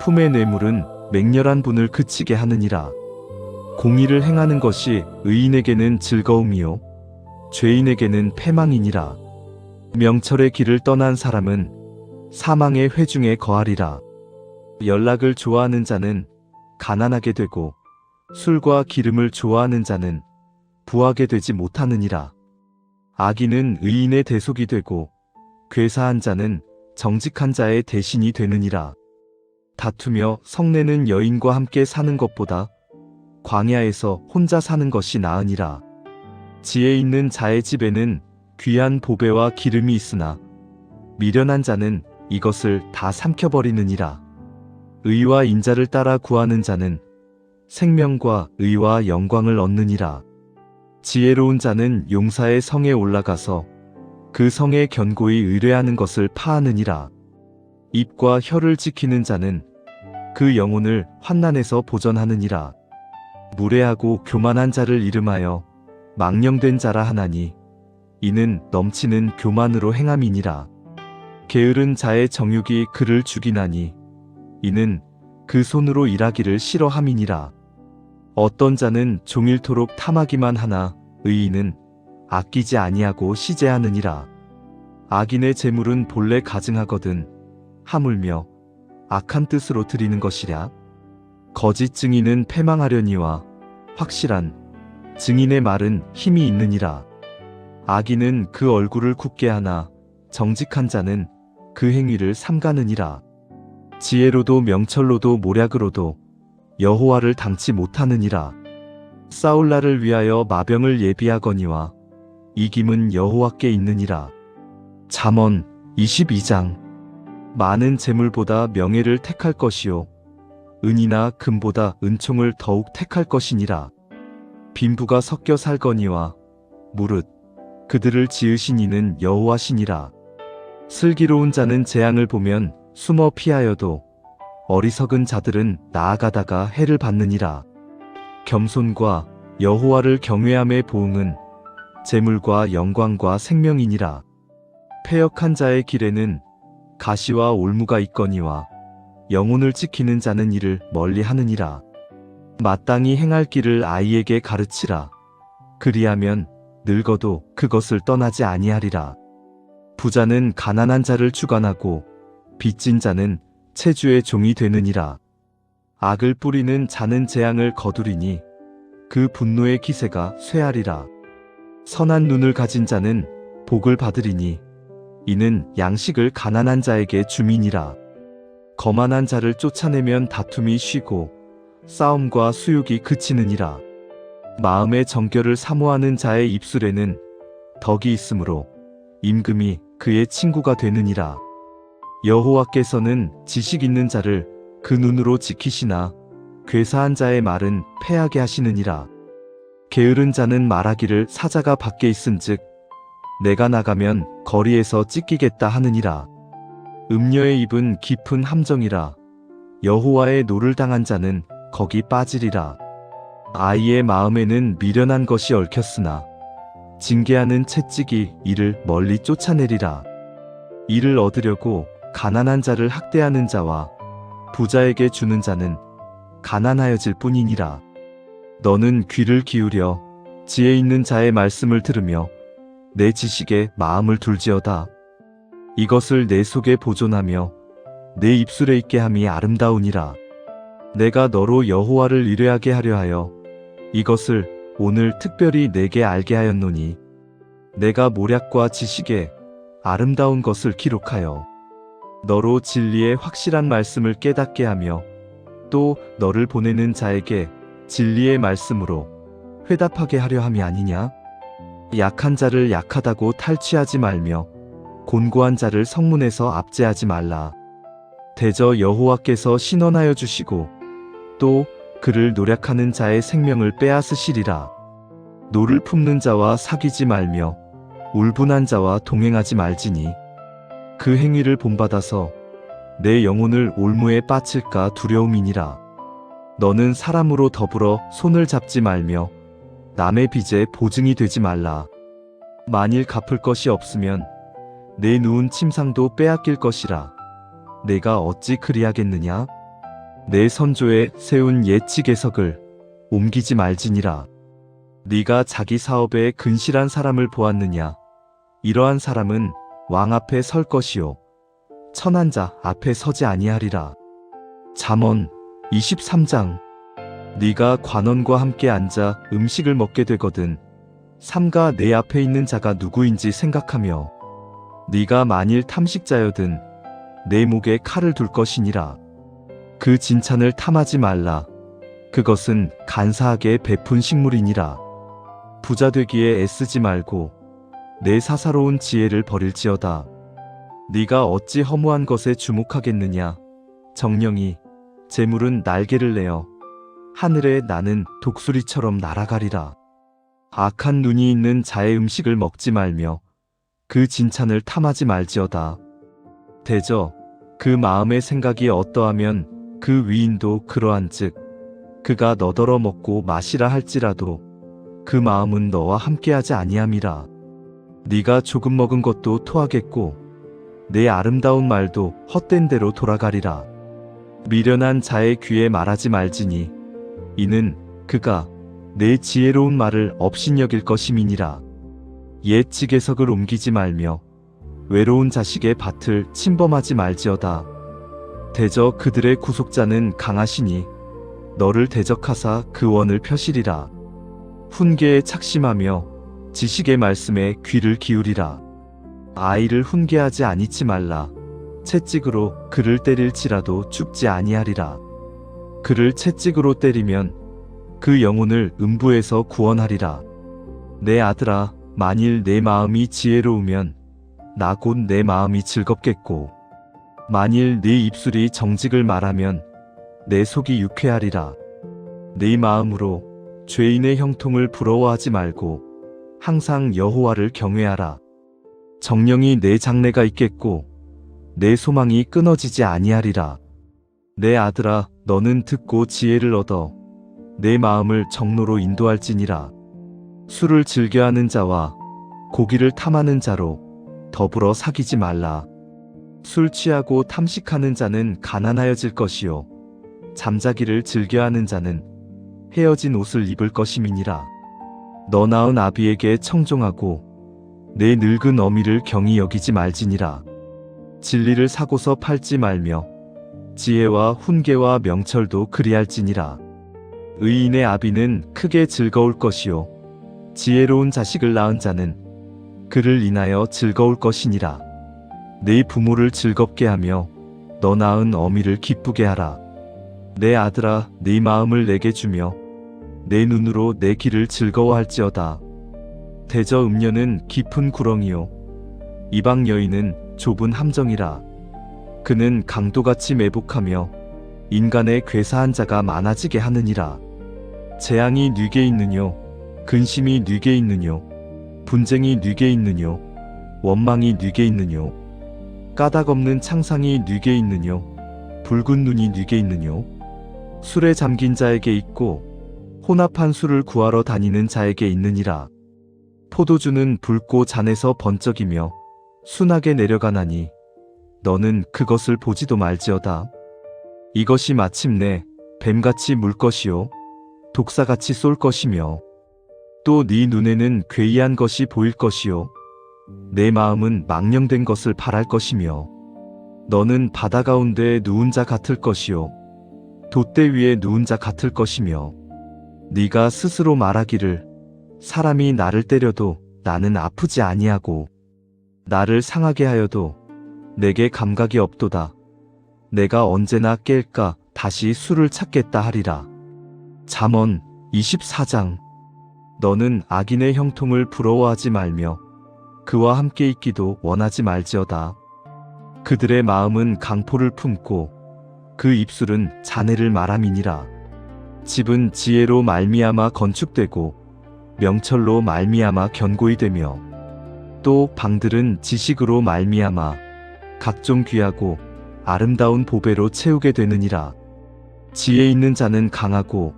품의 뇌물은 맹렬한 분을 그치게 하느니라. 공의를 행하는 것이 의인에게는 즐거움이요 죄인에게는 패망이니라. 명철의 길을 떠난 사람은 사망의 회중에 거하리라. 연락을 좋아하는 자는 가난하게 되고 술과 기름을 좋아하는 자는 부하게 되지 못하느니라. 악인은 의인의 대속이 되고 괴사한 자는 정직한 자의 대신이 되느니라. 다투며 성내는 여인과 함께 사는 것보다 광야에서 혼자 사는 것이 나으니라. 지혜 있는 자의 집에는 귀한 보배와 기름이 있으나 미련한 자는 이것을 다 삼켜버리느니라. 의와 인자를 따라 구하는 자는 생명과 의와 영광을 얻느니라. 지혜로운 자는 용사의 성에 올라가서 그 성에 견고히 의뢰하는 것을 파하느니라. 입과 혀를 지키는 자는 그 영혼을 환난에서 보전하느니라. 무례하고 교만한 자를 이름하여 망령된 자라 하나니 이는 넘치는 교만으로 행함이니라. 게으른 자의 정욕이 그를 죽이나니 이는 그 손으로 일하기를 싫어함이니라. 어떤 자는 종일토록 탐하기만 하나 의인은 아끼지 아니하고 시제하느니라. 악인의 재물은 본래 가증하거든 하물며 악한 뜻으로 드리는 것이랴. 거짓 증인은 패망하려니와 확실한 증인의 말은 힘이 있느니라. 악인은 그 얼굴을 굳게 하나 정직한 자는 그 행위를 삼가느니라. 지혜로도 명철로도 모략으로도 여호와를 당치 못하느니라. 싸울 날을 위하여 마병을 예비하거니와 이김은 여호와께 있느니라. 잠언 22장. 많은 재물보다 명예를 택할 것이요 은이나 금보다 은총을 더욱 택할 것이니라. 빈부가 섞여 살거니와 무릇 그들을 지으신 이는 여호와시니라. 슬기로운 자는 재앙을 보면 숨어 피하여도 어리석은 자들은 나아가다가 해를 받느니라. 겸손과 여호와를 경외함의 보응은 재물과 영광과 생명이니라. 패역한 자의 길에는 가시와 올무가 있거니와 영혼을 지키는 자는 이를 멀리 하느니라. 마땅히 행할 길을 아이에게 가르치라. 그리하면 늙어도 그것을 떠나지 아니하리라. 부자는 가난한 자를 주관하고 빚진 자는 채주의 종이 되느니라. 악을 뿌리는 자는 재앙을 거두리니 그 분노의 기세가 쇠하리라. 선한 눈을 가진 자는 복을 받으리니 이는 양식을 가난한 자에게 주민이라. 거만한 자를 쫓아내면 다툼이 쉬고 싸움과 수욕이 그치느니라. 마음의 정결을 사모하는 자의 입술에는 덕이 있으므로 임금이 그의 친구가 되느니라. 여호와께서는 지식 있는 자를 그 눈으로 지키시나 괴사한 자의 말은 패하게 하시느니라. 게으른 자는 말하기를 사자가 밖에 있은즉 내가 나가면 거리에서 찢기겠다 하느니라. 음녀의 입은 깊은 함정이라. 여호와의 노를 당한 자는 거기 빠지리라. 아이의 마음에는 미련한 것이 얽혔으나 징계하는 채찍이 이를 멀리 쫓아내리라. 이를 얻으려고 가난한 자를 학대하는 자와 부자에게 주는 자는 가난하여질 뿐이니라. 너는 귀를 기울여 지혜 있는 자의 말씀을 들으며 내 지식에 마음을 둘지어다. 이것을 내 속에 보존하며 내 입술에 있게 함이 아름다우니라. 내가 너로 여호와를 의뢰하게 하려 하여 이것을 오늘 특별히 내게 알게 하였노니 내가 모략과 지식에 아름다운 것을 기록하여 너로 진리의 확실한 말씀을 깨닫게 하며 또 너를 보내는 자에게 진리의 말씀으로 회답하게 하려 함이 아니냐? 약한 자를 약하다고 탈취하지 말며 곤고한 자를 성문에서 압제하지 말라. 대저 여호와께서 신원하여 주시고 또 그를 노략하는 자의 생명을 빼앗으시리라. 노를 품는 자와 사귀지 말며 울분한 자와 동행하지 말지니 그 행위를 본받아서 내 영혼을 올무에 빠칠까 두려움이니라. 너는 사람으로 더불어 손을 잡지 말며 남의 빚에 보증이 되지 말라. 만일 갚을 것이 없으면 내 누운 침상도 빼앗길 것이라. 내가 어찌 그리하겠느냐? 내 선조에 세운 옛 지계석을 옮기지 말지니라. 네가 자기 사업에 근실한 사람을 보았느냐? 이러한 사람은 왕 앞에 설 것이요 천한 자 앞에 서지 아니하리라. 잠언 23장. 네가 관원과 함께 앉아 음식을 먹게 되거든 삼가 내 앞에 있는 자가 누구인지 생각하며 네가 만일 탐식자여든 내 목에 칼을 둘 것이니라. 그 진찬을 탐하지 말라. 그것은 간사하게 베푼 식물이니라. 부자 되기에 애쓰지 말고 내 사사로운 지혜를 버릴지어다. 네가 어찌 허무한 것에 주목하겠느냐? 정령이 재물은 날개를 내어 하늘에 나는 독수리처럼 날아가리라. 악한 눈이 있는 자의 음식을 먹지 말며 그 진찬을 탐하지 말지어다. 대저 그 마음의 생각이 어떠하면 그 위인도 그러한즉 그가 너더러 먹고 마시라 할지라도 그 마음은 너와 함께하지 아니함이라. 네가 조금 먹은 것도 토하겠고 내 아름다운 말도 헛된 대로 돌아가리라. 미련한 자의 귀에 말하지 말지니 이는 그가 내 지혜로운 말을 업신여길 것임이니라. 옛 지계석을 옮기지 말며 외로운 자식의 밭을 침범하지 말지어다. 대저 그들의 구속자는 강하시니 너를 대적하사 그 원을 펴시리라. 훈계에 착심하며 지식의 말씀에 귀를 기울이라. 아이를 훈계하지 아니치 말라. 채찍으로 그를 때릴지라도 죽지 아니하리라. 그를 채찍으로 때리면 그 영혼을 음부에서 구원하리라. 내 아들아, 만일 내 마음이 지혜로우면 나 곧 내 마음이 즐겁겠고 만일 네 입술이 정직을 말하면 내 속이 유쾌하리라. 네 마음으로 죄인의 형통을 부러워하지 말고 항상 여호와를 경외하라. 정령이 내 장래가 있겠고 내 소망이 끊어지지 아니하리라. 내 아들아, 너는 듣고 지혜를 얻어 내 마음을 정로로 인도할지니라. 술을 즐겨하는 자와 고기를 탐하는 자로 더불어 사귀지 말라. 술 취하고 탐식하는 자는 가난하여질 것이요 잠자기를 즐겨하는 자는 헤어진 옷을 입을 것임이니라. 너 낳은 아비에게 청종하고 내 늙은 어미를 경히 여기지 말지니라. 진리를 사고서 팔지 말며 지혜와 훈계와 명철도 그리할지니라. 의인의 아비는 크게 즐거울 것이요 지혜로운 자식을 낳은 자는 그를 인하여 즐거울 것이니라. 네 부모를 즐겁게 하며 너 낳은 어미를 기쁘게 하라. 내 아들아, 네 마음을 내게 주며 내 눈으로 내 길을 즐거워할지어다. 대저 음녀는 깊은 구렁이요 이방 여인은 좁은 함정이라. 그는 강도같이 매복하며 인간의 괴사한 자가 많아지게 하느니라. 재앙이 뉘게 있느뇨 근심이 뉘게 있느뇨 분쟁이 뉘게 있느뇨 원망이 뉘게 있느뇨 까닭없는 창상이 뉘게 있느뇨 붉은 눈이 뉘게 있느뇨 술에 잠긴 자에게 있고 혼합한 술을 구하러 다니는 자에게 있느니라. 포도주는 붉고 잔에서 번쩍이며 순하게 내려가나니 너는 그것을 보지도 말지어다. 이것이 마침내 뱀같이 물 것이요 독사같이 쏠 것이며 또 네 눈에는 괴이한 것이 보일 것이요 내 마음은 망령된 것을 바랄 것이며 너는 바다 가운데 누운 자 같을 것이요 돛대 위에 누운 자 같을 것이며 네가 스스로 말하기를 사람이 나를 때려도 나는 아프지 아니하고 나를 상하게 하여도 내게 감각이 없도다. 내가 언제나 깰까 다시 술을 찾겠다 하리라. 잠언 24장. 너는 악인의 형통을 부러워하지 말며 그와 함께 있기도 원하지 말지어다. 그들의 마음은 강포를 품고 그 입술은 잔해를 말함이니라. 집은 지혜로 말미암아 건축되고 명철로 말미암아 견고히 되며 또 방들은 지식으로 말미암아 각종 귀하고 아름다운 보배로 채우게 되느니라. 지혜 있는 자는 강하고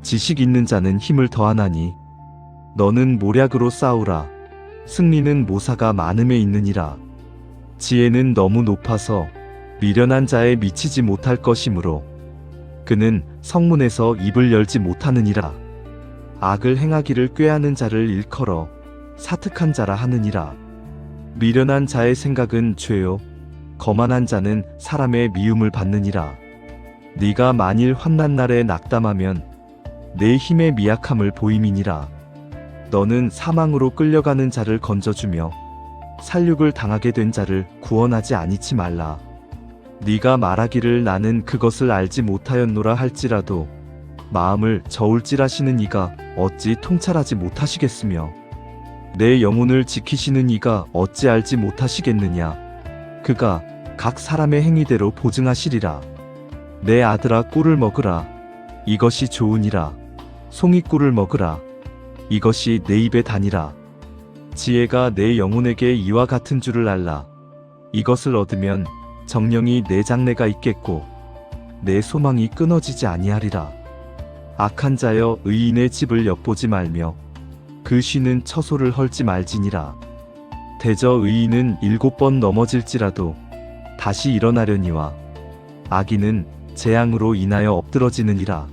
지식 있는 자는 힘을 더하나니 너는 모략으로 싸우라. 승리는 모사가 많음에 있느니라. 지혜는 너무 높아서 미련한 자에 미치지 못할 것이므로 그는 성문에서 입을 열지 못하느니라. 악을 행하기를 꾀하는 자를 일컬어 사특한 자라 하느니라. 미련한 자의 생각은 죄요 거만한 자는 사람의 미움을 받느니라. 네가 만일 환난 날에 낙담하면 내 힘의 미약함을 보임이니라. 너는 사망으로 끌려가는 자를 건져주며 살육을 당하게 된 자를 구원하지 아니치 말라. 네가 말하기를 나는 그것을 알지 못하였노라 할지라도 마음을 저울질하시는 이가 어찌 통찰하지 못하시겠으며 내 영혼을 지키시는 이가 어찌 알지 못하시겠느냐. 그가 각 사람의 행위대로 보증하시리라. 내 아들아 꿀을 먹으라. 이것이 좋으니라. 송이꿀을 먹으라. 이것이 내 입에 다니라. 지혜가 내 영혼에게 이와 같은 줄을 알라. 이것을 얻으면 정령이 내 장래가 있겠고 내 소망이 끊어지지 아니하리라. 악한 자여 의인의 집을 엿보지 말며 그 쉬는 처소를 헐지 말지니라. 대저 의인은 7번 넘어질지라도 다시 일어나려니와 악인은 재앙으로 인하여 엎드러지느니라.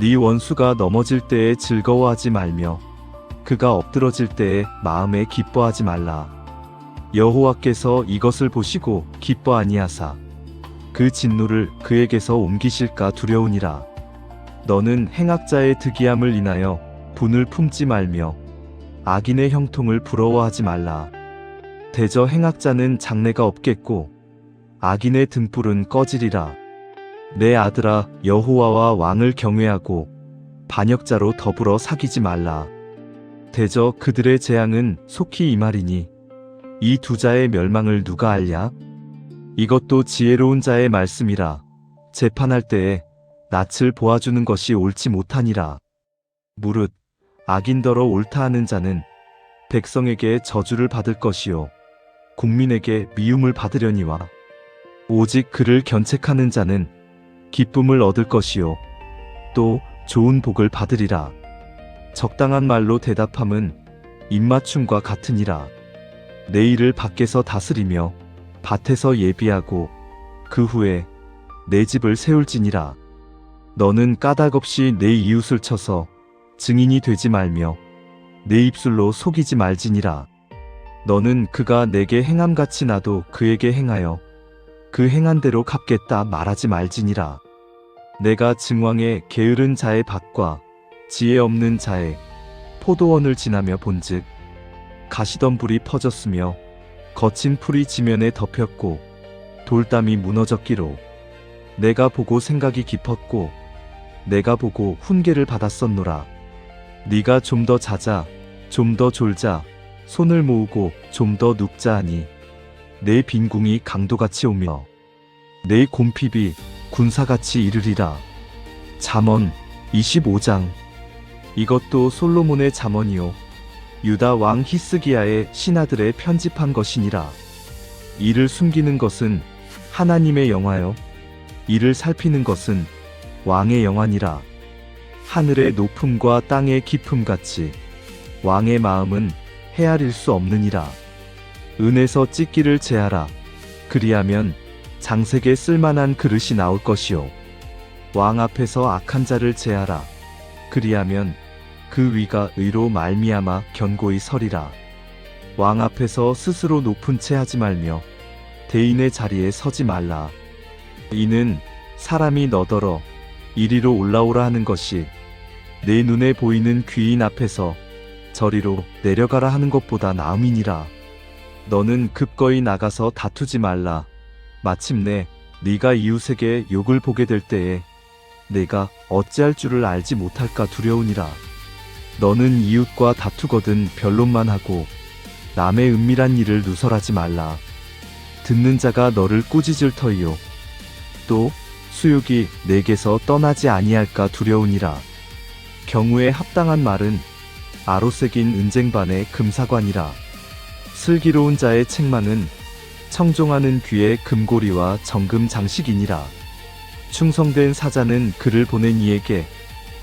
네 원수가 넘어질 때에 즐거워하지 말며 그가 엎드러질 때에 마음에 기뻐하지 말라. 여호와께서 이것을 보시고 기뻐 아니하사 그 진노를 그에게서 옮기실까 두려우니라. 너는 행악자의 득이함을 인하여 분을 품지 말며 악인의 형통을 부러워하지 말라. 대저 행악자는 장래가 없겠고 악인의 등불은 꺼지리라. 내 아들아 여호와와 왕을 경외하고 반역자로 더불어 사귀지 말라. 대저 그들의 재앙은 속히 임하리니 이 두 자의 멸망을 누가 알랴? 이것도 지혜로운 자의 말씀이라. 재판할 때에 낯을 보아주는 것이 옳지 못하니라. 무릇 악인더러 옳다 하는 자는 백성에게 저주를 받을 것이요 국민에게 미움을 받으려니와 오직 그를 견책하는 자는 기쁨을 얻을 것이요 또 좋은 복을 받으리라. 적당한 말로 대답함은 입맞춤과 같으니라. 내 일을 밖에서 다스리며 밭에서 예비하고 그 후에 내 집을 세울지니라. 너는 까닭없이 내 이웃을 쳐서 증인이 되지 말며 내 입술로 속이지 말지니라. 너는 그가 내게 행함같이 나도 그에게 행하여 그 행한 대로 갚겠다 말하지 말지니라. 내가 증왕에 게으른 자의 밭과 지혜 없는 자의 포도원을 지나며 본즉 가시던 불이 퍼졌으며 거친 풀이 지면에 덮였고 돌담이 무너졌기로 내가 보고 생각이 깊었고 내가 보고 훈계를 받았었노라. 네가 좀 더 자자 좀 더 졸자 손을 모으고 좀 더 눕자 하니 내 빈궁이 강도같이 오며 내 곰핍이 군사같이 이르리라. 잠언 25장. 이것도 솔로몬의 잠언이요 유다 왕 히스기야의 신하들의 편집한 것이니라. 이를 숨기는 것은 하나님의 영화요 이를 살피는 것은 왕의 영화니라. 하늘의 높음과 땅의 깊음같이 왕의 마음은 헤아릴 수 없느니라. 은에서 찢기를 제하라. 그리하면 장색에 쓸만한 그릇이 나올 것이요 왕 앞에서 악한 자를 제하라. 그리하면 그 위가 의로 말미암아 견고히 서리라. 왕 앞에서 스스로 높은 채 하지 말며 대인의 자리에 서지 말라. 이는 사람이 너더러 이리로 올라오라 하는 것이 내 눈에 보이는 귀인 앞에서 저리로 내려가라 하는 것보다 나음이니라. 너는 급거이 나가서 다투지 말라. 마침내 네가 이웃에게 욕을 보게 될 때에 내가 어찌할 줄을 알지 못할까 두려우니라. 너는 이웃과 다투거든 변론만 하고 남의 은밀한 일을 누설하지 말라. 듣는 자가 너를 꾸짖을 터이요 또 수욕이 내게서 떠나지 아니할까 두려우니라. 경우에 합당한 말은 아로새긴 은쟁반의 금사관이라. 슬기로운 자의 책망은 청종하는 귀의 금고리와 정금 장식이니라. 충성된 사자는 그를 보낸 이에게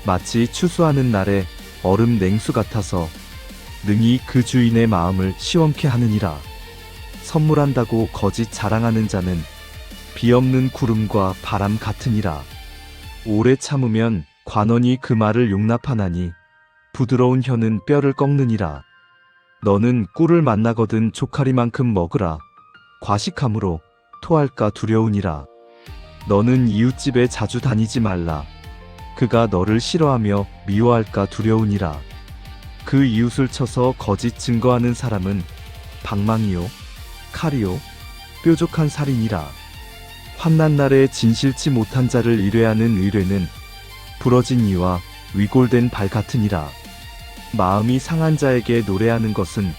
마치 추수하는 날에 얼음 냉수 같아서 능히 그 주인의 마음을 시원케 하느니라. 선물한다고 거짓 자랑하는 자는 비 없는 구름과 바람 같으니라. 오래 참으면 관원이 그 말을 용납하나니 부드러운 혀는 뼈를 꺾느니라. 너는 꿀을 만나거든 조카리만큼 먹으라. 과식함으로 토할까 두려우니라. 너는 이웃집에 자주 다니지 말라. 그가 너를 싫어하며 미워할까 두려우니라. 그 이웃을 쳐서 거짓 증거하는 사람은 방망이요 칼이요 뾰족한 살이니라. 환난 날에 진실치 못한 자를 의뢰하는 의뢰는 부러진 이와 위골된 발 같으니라. 마음이 상한 자에게 노래하는 것은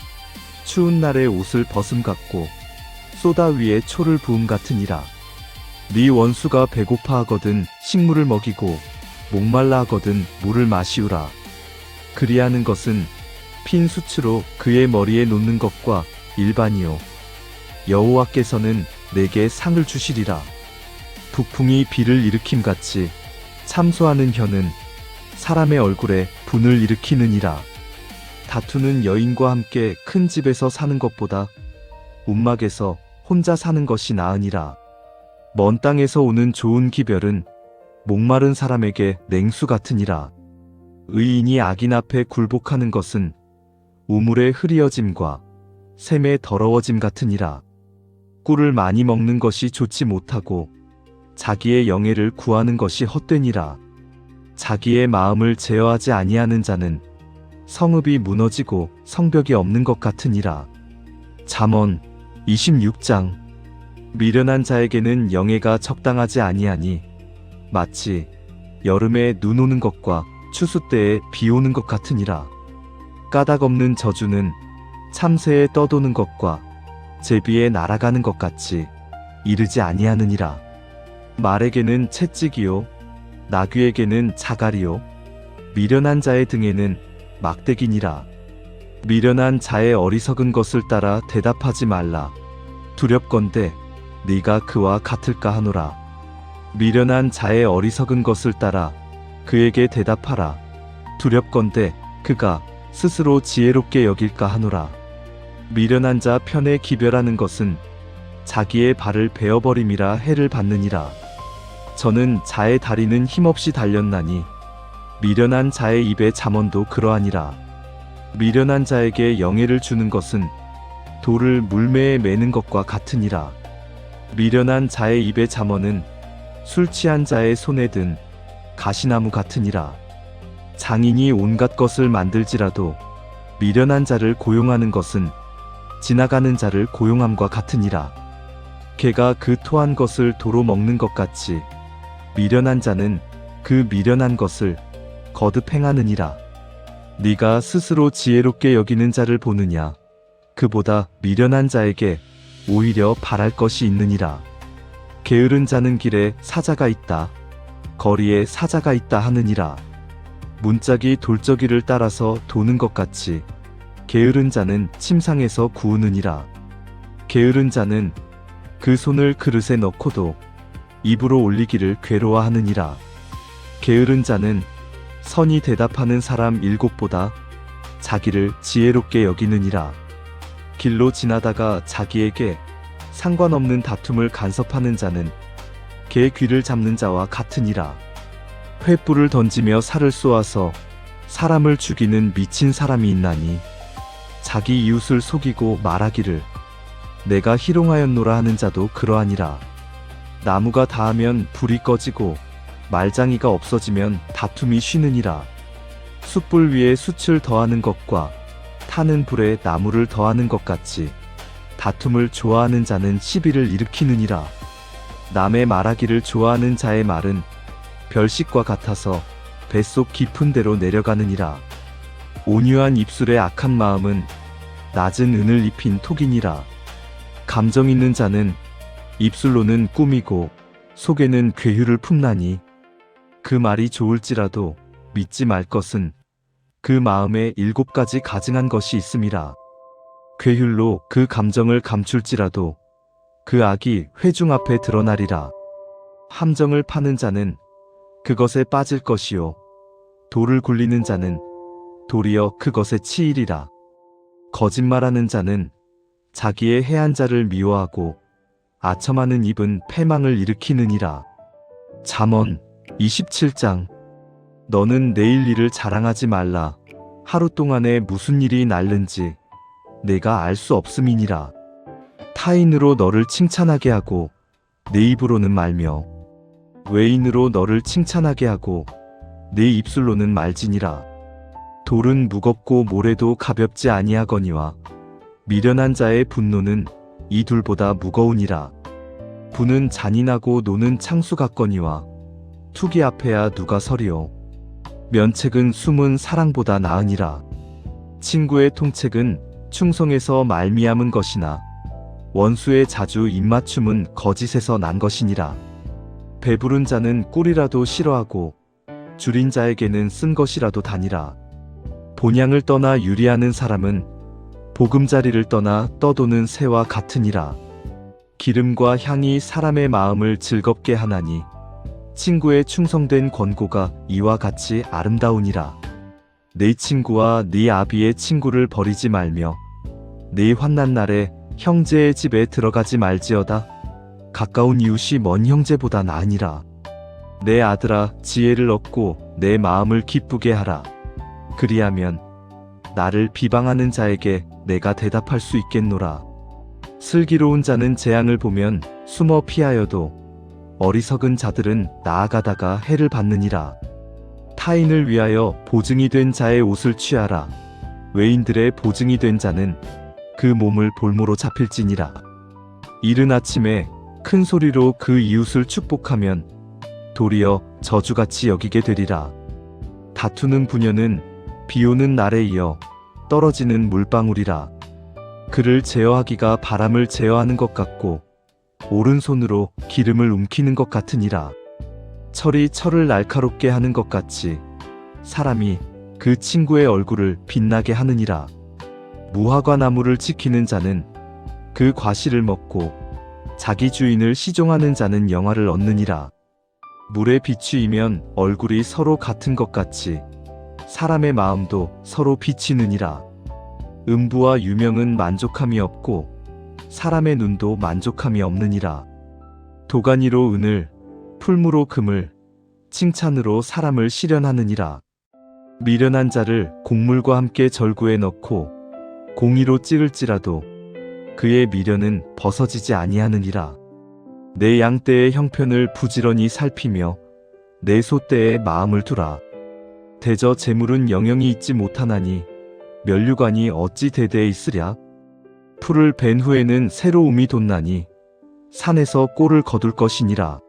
추운 날에 옷을 벗음 같고 쏘다 위에 초를 부음 같으니라. 네 원수가 배고파 하거든 식물을 먹이고 목말라 하거든 물을 마시우라. 그리하는 것은 핀 수치로 그의 머리에 놓는 것과 일반이요 여호와께서는 내게 상을 주시리라. 북풍이 비를 일으킴같이 참소하는 혀는 사람의 얼굴에 분을 일으키느니라. 다투는 여인과 함께 큰 집에서 사는 것보다 움막에서 혼자 사는 것이 나으니라. 먼 땅에서 오는 좋은 기별은 목마른 사람에게 냉수 같으니라. 의인이 악인 앞에 굴복하는 것은 우물의 흐리어짐과 샘의 더러워짐 같으니라. 꿀을 많이 먹는 것이 좋지 못하고 자기의 영예를 구하는 것이 헛되니라. 자기의 마음을 제어하지 아니하는 자는 성읍이 무너지고 성벽이 없는 것 같으니라. 잠언 26장. 미련한 자에게는 영예가 적당하지 아니하니 마치 여름에 눈 오는 것과 추수 때에 비 오는 것 같으니라. 까닭 없는 저주는 참새에 떠도는 것과 제비에 날아가는 것 같이 이르지 아니하느니라. 말에게는 채찍이요 나귀에게는 자갈이요 미련한 자의 등에는 막대기니라. 미련한 자의 어리석은 것을 따라 대답하지 말라. 두렵건대 네가 그와 같을까 하노라. 미련한 자의 어리석은 것을 따라 그에게 대답하라. 두렵건대 그가 스스로 지혜롭게 여길까 하노라. 미련한 자 편에 기별하는 것은 자기의 발을 베어버림이라 해를 받느니라. 저는 자의 다리는 힘없이 달렸나니 미련한 자의 입의 잠언도 그러하니라. 미련한 자에게 영예를 주는 것은 돌을 물매에 매는 것과 같으니라. 미련한 자의 입의 잠언은 술 취한 자의 손에 든 가시나무 같으니라. 장인이 온갖 것을 만들지라도 미련한 자를 고용하는 것은 지나가는 자를 고용함과 같으니라. 개가 그 토한 것을 도로 먹는 것 같이 미련한 자는 그 미련한 것을 거듭 행하느니라. 네가 스스로 지혜롭게 여기는 자를 보느냐? 그보다 미련한 자에게 오히려 바랄 것이 있느니라. 게으른 자는 길에 사자가 있다, 거리에 사자가 있다 하느니라. 문짝이 돌저기를 따라서 도는 것 같이 게으른 자는 침상에서 구우느니라. 게으른 자는 그 손을 그릇에 넣고도 입으로 올리기를 괴로워하느니라. 게으른 자는 선이 대답하는 사람 7보다 자기를 지혜롭게 여기느니라. 길로 지나다가 자기에게 상관없는 다툼을 간섭하는 자는 개 귀를 잡는 자와 같으니라. 횃불을 던지며 살을 쏘아서 사람을 죽이는 미친 사람이 있나니 자기 이웃을 속이고 말하기를 내가 희롱하였노라 하는 자도 그러하니라. 나무가 닿으면 불이 꺼지고 말장이가 없어지면 다툼이 쉬느니라. 숯불 위에 숯을 더하는 것과 타는 불에 나무를 더하는 것 같이 다툼을 좋아하는 자는 시비를 일으키느니라. 남의 말하기를 좋아하는 자의 말은 별식과 같아서 뱃속 깊은 데로 내려가느니라. 온유한 입술의 악한 마음은 낮은 은을 입힌 톡이니라. 감정 있는 자는 입술로는 꾸미고 속에는 괴휴를 품나니 그 말이 좋을지라도 믿지 말 것은 그 마음에 7가지 가증한 것이 있음이라. 괴휼로 그 감정을 감출지라도 그 악이 회중 앞에 드러나리라. 함정을 파는 자는 그것에 빠질 것이요 돌을 굴리는 자는 도리어 그것에 치이리라. 거짓말하는 자는 자기의 해한 자를 미워하고 아첨하는 입은 패망을 일으키느니라. 잠언 27장. 너는 내일 일을 자랑하지 말라. 하루 동안에 무슨 일이 날는지 내가 알 수 없음이니라. 타인으로 너를 칭찬하게 하고 내 입으로는 말며 외인으로 너를 칭찬하게 하고 내 입술로는 말지니라. 돌은 무겁고 모래도 가볍지 아니하거니와 미련한 자의 분노는 이 둘보다 무거우니라. 부는 잔인하고 노는 창수 같거니와 투기 앞에야 누가 서리요. 면책은 숨은 사랑보다 나으니라. 친구의 통책은 충성에서 말미암은 것이나 원수의 자주 입맞춤은 거짓에서 난 것이니라. 배부른 자는 꿀이라도 싫어하고 줄인 자에게는 쓴 것이라도 다니라. 본향을 떠나 유리하는 사람은 보금자리를 떠나 떠도는 새와 같으니라. 기름과 향이 사람의 마음을 즐겁게 하나니 친구의 충성된 권고가 이와 같이 아름다우니라. 네 친구와 네 아비의 친구를 버리지 말며 네 환난 날에 형제의 집에 들어가지 말지어다. 가까운 이웃이 먼 형제보다 나으니라. 내 아들아, 지혜를 얻고 내 마음을 기쁘게 하라. 그리하면 나를 비방하는 자에게 내가 대답할 수 있겠노라. 슬기로운 자는 재앙을 보면 숨어 피하여도 어리석은 자들은 나아가다가 해를 받느니라. 타인을 위하여 보증이 된 자의 옷을 취하라. 외인들의 보증이 된 자는 그 몸을 볼모로 잡힐지니라. 이른 아침에 큰 소리로 그 이웃을 축복하면 도리어 저주같이 여기게 되리라. 다투는 부녀는 비오는 날에 이어 떨어지는 물방울이라. 그를 제어하기가 바람을 제어하는 것 같고 오른손으로 기름을 움키는 것 같으니라. 철이 철을 날카롭게 하는 것 같이 사람이 그 친구의 얼굴을 빛나게 하느니라. 무화과 나무를 지키는 자는 그 과실을 먹고 자기 주인을 시종하는 자는 영화를 얻느니라. 물에 비추이면 얼굴이 서로 같은 것 같이 사람의 마음도 서로 비치느니라. 음부와 유명은 만족함이 없고 사람의 눈도 만족함이 없느니라. 도가니로 은을, 풀무로 금을, 칭찬으로 사람을 실현하느니라. 미련한 자를 곡물과 함께 절구에 넣고 공의로 찍을지라도 그의 미련은 벗어지지 아니하느니라. 내 양떼의 형편을 부지런히 살피며 내 소떼에 마음을 두라. 대저 재물은 영영이 있지 못하나니 면류관이 어찌 대대에 있으랴. 풀을 벤 후에는 새로움이 돋나니 산에서 꼴을 거둘 것이니라.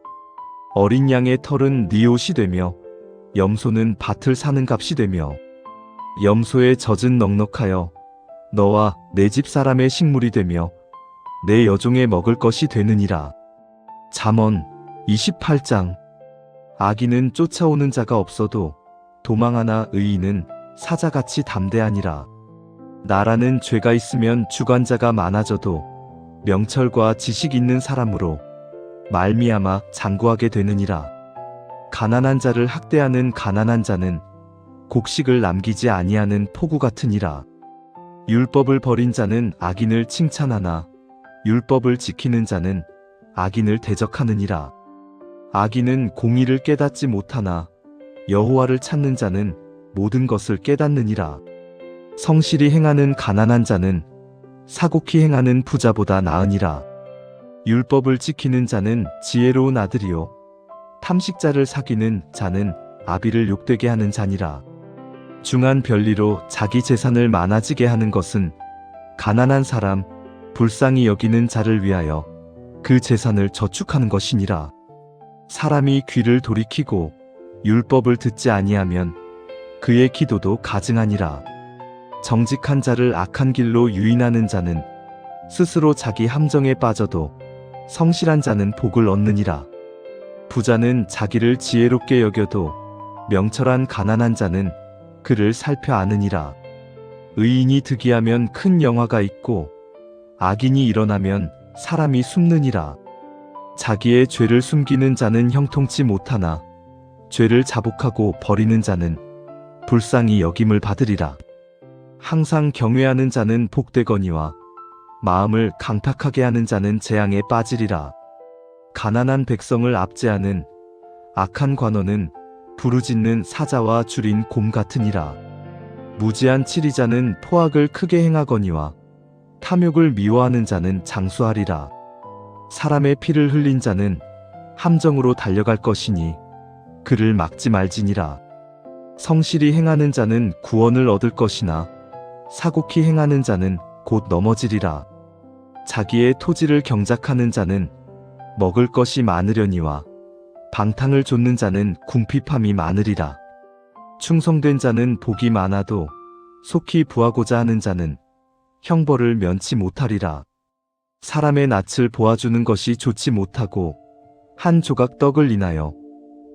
어린 양의 털은 네 옷이 되며 염소는 밭을 사는 값이 되며 염소의 젖은 넉넉하여 너와 내 집 사람의 식물이 되며 내 여종의 먹을 것이 되느니라. 잠언 28장. 악인은 쫓아오는 자가 없어도 도망하나 의인은 사자같이 담대하니라. 나라는 죄가 있으면 주관자가 많아져도 명철과 지식 있는 사람으로 말미암아 장구하게 되느니라. 가난한 자를 학대하는 가난한 자는 곡식을 남기지 아니하는 포구 같으니라. 율법을 버린 자는 악인을 칭찬하나 율법을 지키는 자는 악인을 대적하느니라. 악인은 공의를 깨닫지 못하나 여호와를 찾는 자는 모든 것을 깨닫느니라. 성실히 행하는 가난한 자는 사곡히 행하는 부자보다 나으니라. 율법을 지키는 자는 지혜로운 아들이요 탐식자를 사귀는 자는 아비를 욕되게 하는 자니라. 중한 별리로 자기 재산을 많아지게 하는 것은 가난한 사람, 불쌍히 여기는 자를 위하여 그 재산을 저축하는 것이니라. 사람이 귀를 돌이키고 율법을 듣지 아니하면 그의 기도도 가증하니라. 정직한 자를 악한 길로 유인하는 자는 스스로 자기 함정에 빠져도 성실한 자는 복을 얻느니라. 부자는 자기를 지혜롭게 여겨도 명철한 가난한 자는 그를 살펴 아느니라. 의인이 득이하면 큰 영화가 있고 악인이 일어나면 사람이 숨느니라. 자기의 죄를 숨기는 자는 형통치 못하나 죄를 자복하고 버리는 자는 불쌍히 여김을 받으리라. 항상 경외하는 자는 복되거니와 마음을 강팍하게 하는 자는 재앙에 빠지리라. 가난한 백성을 압제하는 악한 관원은 부르짖는 사자와 줄인 곰 같으니라. 무지한 치리자는 포악을 크게 행하거니와 탐욕을 미워하는 자는 장수하리라. 사람의 피를 흘린 자는 함정으로 달려갈 것이니 그를 막지 말지니라. 성실히 행하는 자는 구원을 얻을 것이나 사곡히 행하는 자는 곧 넘어지리라. 자기의 토지를 경작하는 자는 먹을 것이 많으려니와 방탕을 좇는 자는 궁핍함이 많으리라. 충성된 자는 복이 많아도 속히 부하고자 하는 자는 형벌을 면치 못하리라. 사람의 낯을 보아주는 것이 좋지 못하고 한 조각 떡을 인하여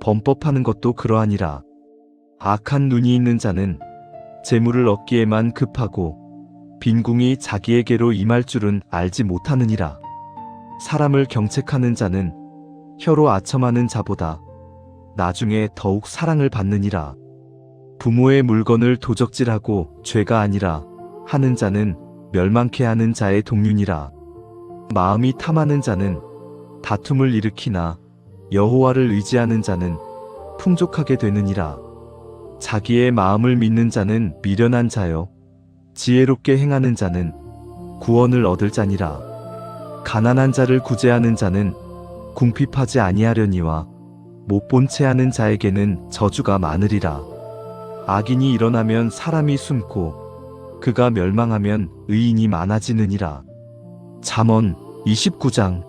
범법하는 것도 그러하니라. 악한 눈이 있는 자는 재물을 얻기에만 급하고 빈궁이 자기에게로 임할 줄은 알지 못하느니라. 사람을 경책하는 자는 혀로 아첨하는 자보다 나중에 더욱 사랑을 받느니라. 부모의 물건을 도적질하고 죄가 아니라 하는 자는 멸망케 하는 자의 동륜이라. 마음이 탐하는 자는 다툼을 일으키나 여호와를 의지하는 자는 풍족하게 되느니라. 자기의 마음을 믿는 자는 미련한 자요 지혜롭게 행하는 자는 구원을 얻을 자니라. 가난한 자를 구제하는 자는 궁핍하지 아니하려니와 못 본 채 하는 자에게는 저주가 많으리라. 악인이 일어나면 사람이 숨고 그가 멸망하면 의인이 많아지느니라. 잠언 29장.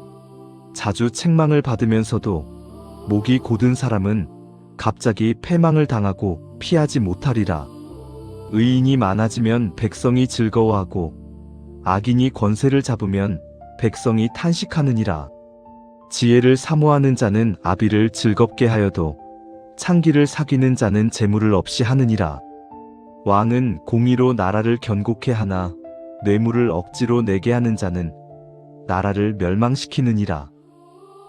자주 책망을 받으면서도 목이 곧은 사람은 갑자기 패망을 당하고 피하지 못하리라. 의인이 많아지면 백성이 즐거워하고 악인이 권세를 잡으면 백성이 탄식하느니라. 지혜를 사모하는 자는 아비를 즐겁게 하여도 창기를 사귀는 자는 재물을 없이 하느니라. 왕은 공의로 나라를 견고케 하나 뇌물을 억지로 내게 하는 자는 나라를 멸망시키느니라.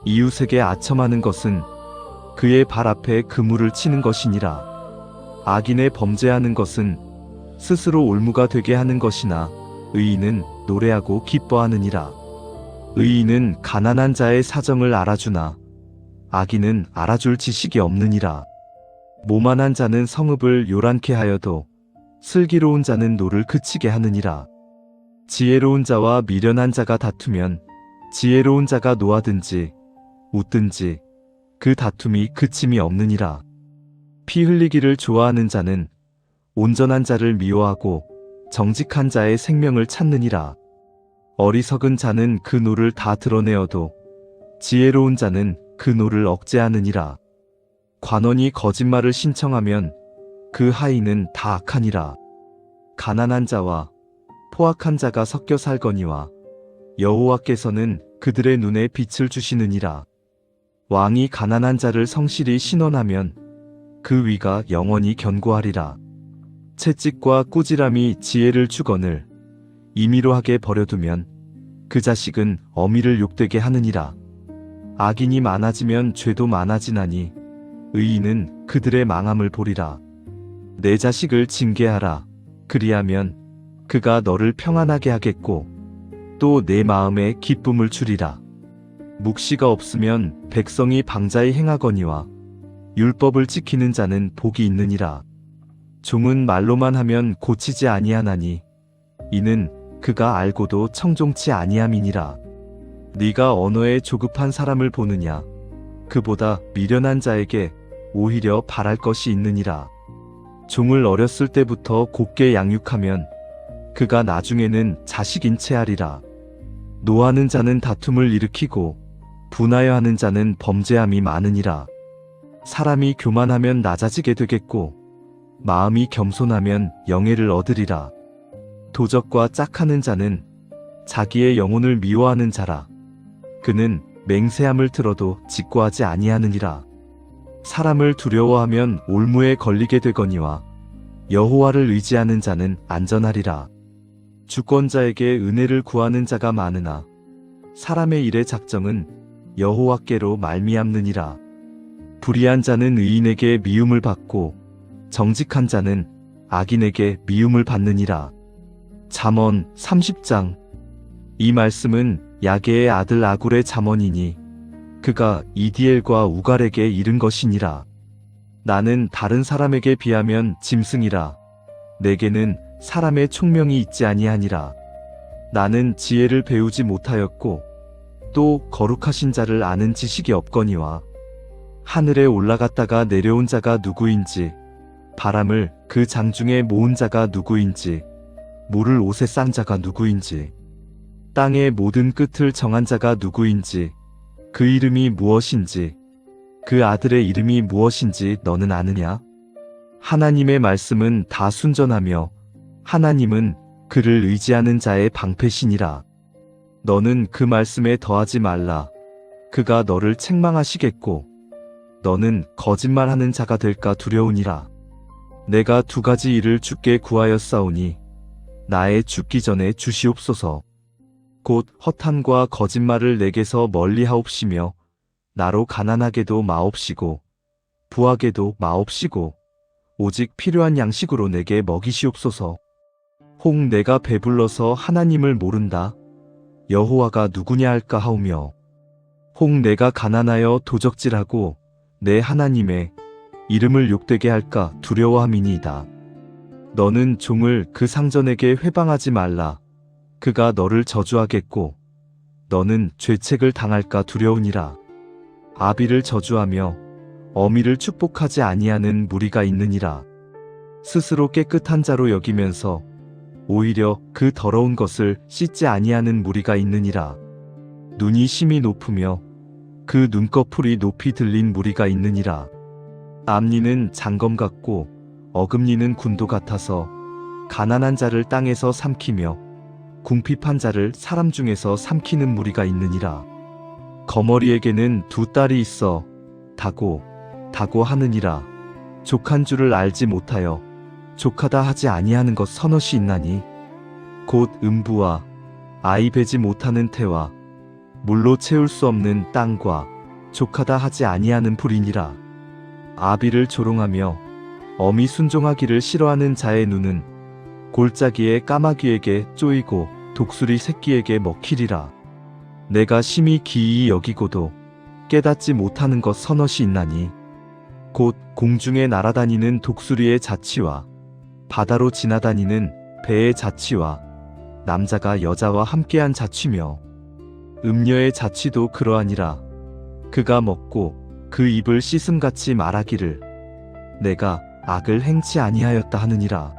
이웃에게 아첨하는 것은 그의 발 앞에 그물을 치는 것이니라. 악인의 범죄하는 것은 스스로 올무가 되게 하는 것이나 의인은 노래하고 기뻐하느니라. 의인은 가난한 자의 사정을 알아주나 악인은 알아줄 지식이 없느니라. 모만한 자는 성읍을 요란케 하여도 슬기로운 자는 노를 그치게 하느니라. 지혜로운 자와 미련한 자가 다투면 지혜로운 자가 노하든지 웃든지 그 다툼이 그침이 없느니라. 피 흘리기를 좋아하는 자는 온전한 자를 미워하고 정직한 자의 생명을 찾느니라. 어리석은 자는 그 노를 다 드러내어도 지혜로운 자는 그 노를 억제하느니라. 관원이 거짓말을 신청하면 그 하인은 다 악하니라. 가난한 자와 포악한 자가 섞여 살거니와 여호와께서는 그들의 눈에 빛을 주시느니라. 왕이 가난한 자를 성실히 신원하면 그 위가 영원히 견고하리라. 채찍과 꾸지람이 지혜를 주거늘 임의로 하게 버려두면 그 자식은 어미를 욕되게 하느니라. 악인이 많아지면 죄도 많아지나니 의인은 그들의 망함을 보리라. 내 자식을 징계하라. 그리하면 그가 너를 평안하게 하겠고 또 내 마음에 기쁨을 주리라. 묵시가 없으면 백성이 방자히 행하거니와 율법을 지키는 자는 복이 있느니라. 종은 말로만 하면 고치지 아니하나니 이는 그가 알고도 청종치 아니함이니라. 네가 언어에 조급한 사람을 보느냐? 그보다 미련한 자에게 오히려 바랄 것이 있느니라. 종을 어렸을 때부터 곱게 양육하면 그가 나중에는 자식인 채 하리라. 노하는 자는 다툼을 일으키고 분하여 하는 자는 범죄함이 많으니라. 사람이 교만하면 낮아지게 되겠고 마음이 겸손하면 영예를 얻으리라. 도적과 짝하는 자는 자기의 영혼을 미워하는 자라. 그는 맹세함을 들어도 직고하지 아니하느니라. 사람을 두려워하면 올무에 걸리게 되거니와 여호와를 의지하는 자는 안전하리라. 주권자에게 은혜를 구하는 자가 많으나 사람의 일의 작정은 여호와께로 말미암느니라. 불의한 자는 의인에게 미움을 받고 정직한 자는 악인에게 미움을 받느니라. 잠언 30장. 이 말씀은 야게의 아들 아굴의 잠언이니 그가 이디엘과 우갈에게 이른 것이니라. 나는 다른 사람에게 비하면 짐승이라. 내게는 사람의 총명이 있지 아니하니라. 나는 지혜를 배우지 못하였고 또 거룩하신 자를 아는 지식이 없거니와 하늘에 올라갔다가 내려온 자가 누구인지 바람을 그 장중에 모은 자가 누구인지 물을 옷에 싼 자가 누구인지 땅의 모든 끝을 정한 자가 누구인지 그 이름이 무엇인지 그 아들의 이름이 무엇인지 너는 아느냐? 하나님의 말씀은 다 순전하며 하나님은 그를 의지하는 자의 방패시니라. 너는 그 말씀에 더하지 말라. 그가 너를 책망하시겠고 너는 거짓말하는 자가 될까 두려우니라. 내가 두 가지 일을 주께 구하였사오니 나의 죽기 전에 주시옵소서. 곧 허탄과 거짓말을 내게서 멀리하옵시며 나로 가난하게도 마옵시고 부하게도 마옵시고 오직 필요한 양식으로 내게 먹이시옵소서. 혹 내가 배불러서 하나님을 모른다. 여호와가 누구냐 할까 하오며 혹 내가 가난하여 도적질하고 내 하나님의 이름을 욕되게 할까 두려워함이니이다. 너는 종을 그 상전에게 회방하지 말라. 그가 너를 저주하겠고 너는 죄책을 당할까 두려우니라. 아비를 저주하며 어미를 축복하지 아니하는 무리가 있느니라. 스스로 깨끗한 자로 여기면서 오히려 그 더러운 것을 씻지 아니하는 무리가 있느니라. 눈이 심히 높으며 그 눈꺼풀이 높이 들린 무리가 있느니라. 암니는 장검 같고 어금니는 군도 같아서 가난한 자를 땅에서 삼키며 궁핍한 자를 사람 중에서 삼키는 무리가 있느니라. 거머리에게는 두 딸이 있어 다고 하느니라. 족한 줄을 알지 못하여 족하다 하지 아니하는 것 서너시 있나니 곧 음부와 아이 베지 못하는 태와 물로 채울 수 없는 땅과 족하다 하지 아니하는 불이니라. 아비를 조롱하며 어미 순종하기를 싫어하는 자의 눈은 골짜기의 까마귀에게 쪼이고 독수리 새끼에게 먹히리라. 내가 심히 기이히 여기고도 깨닫지 못하는 것 서너시 있나니 곧 공중에 날아다니는 독수리의 자취와 바다로 지나다니는 배의 자취와 남자가 여자와 함께한 자취며 음녀의 자취도 그러하니라. 그가 먹고 그 입을 씻음같이 말하기를 내가 악을 행치 아니하였다 하느니라.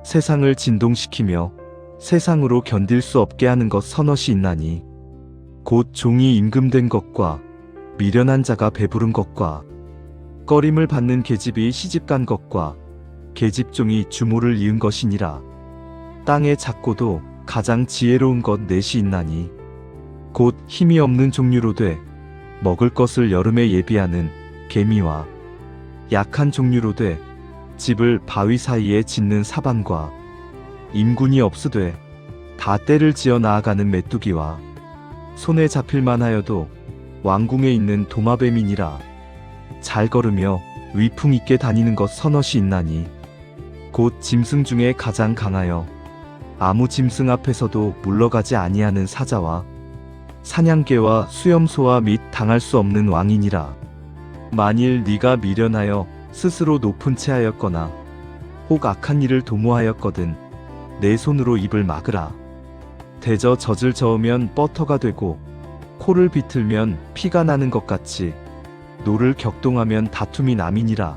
세상을 진동시키며 세상으로 견딜 수 없게 하는 것 서너시 있나니 곧 종이 임금된 것과 미련한 자가 배부른 것과 꺼림을 받는 계집이 시집간 것과 계집종이 주모를 이은 것이니라. 땅의 작고도 가장 지혜로운 것 넷이 있나니 곧 힘이 없는 종류로 돼 먹을 것을 여름에 예비하는 개미와 약한 종류로 돼 집을 바위 사이에 짓는 사반과 임군이 없으되 다 때를 지어 나아가는 메뚜기와 손에 잡힐만 하여도 왕궁에 있는 도마뱀이니라. 잘 걸으며 위풍 있게 다니는 것 서너시 있나니 곧 짐승 중에 가장 강하여 아무 짐승 앞에서도 물러가지 아니하는 사자와 사냥개와 수염소와 및 당할 수 없는 왕이니라. 만일 네가 미련하여 스스로 높은 채 하였거나 혹 악한 일을 도모하였거든 내 손으로 입을 막으라. 대저 젖을 저으면 버터가 되고 코를 비틀면 피가 나는 것 같이 노를 격동하면 다툼이 남이니라.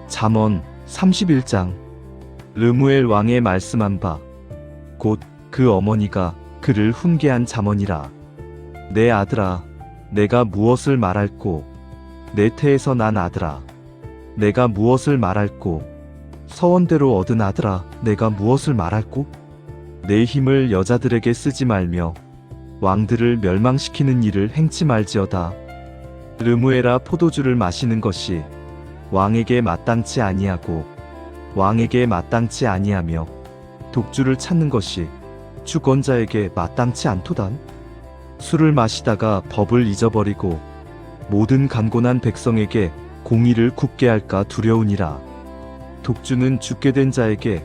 잠언 31장. 르무엘 왕의 말씀한 바 곧 그 어머니가 그를 훈계한 잠언이라. 내 아들아, 내가 무엇을 말할꼬? 내 태에서 난 아들아, 내가 무엇을 말할꼬? 서원대로 얻은 아들아, 내가 무엇을 말할꼬? 내 힘을 여자들에게 쓰지 말며 왕들을 멸망시키는 일을 행치 말지어다. 르무엘아, 포도주를 마시는 것이 왕에게 마땅치 아니하고 왕에게 마땅치 아니하며 독주를 찾는 것이 주권자에게 마땅치 않도단. 술을 마시다가 법을 잊어버리고 모든 간곤한 백성에게 공의를 굽게 할까 두려우니라. 독주는 죽게 된 자에게,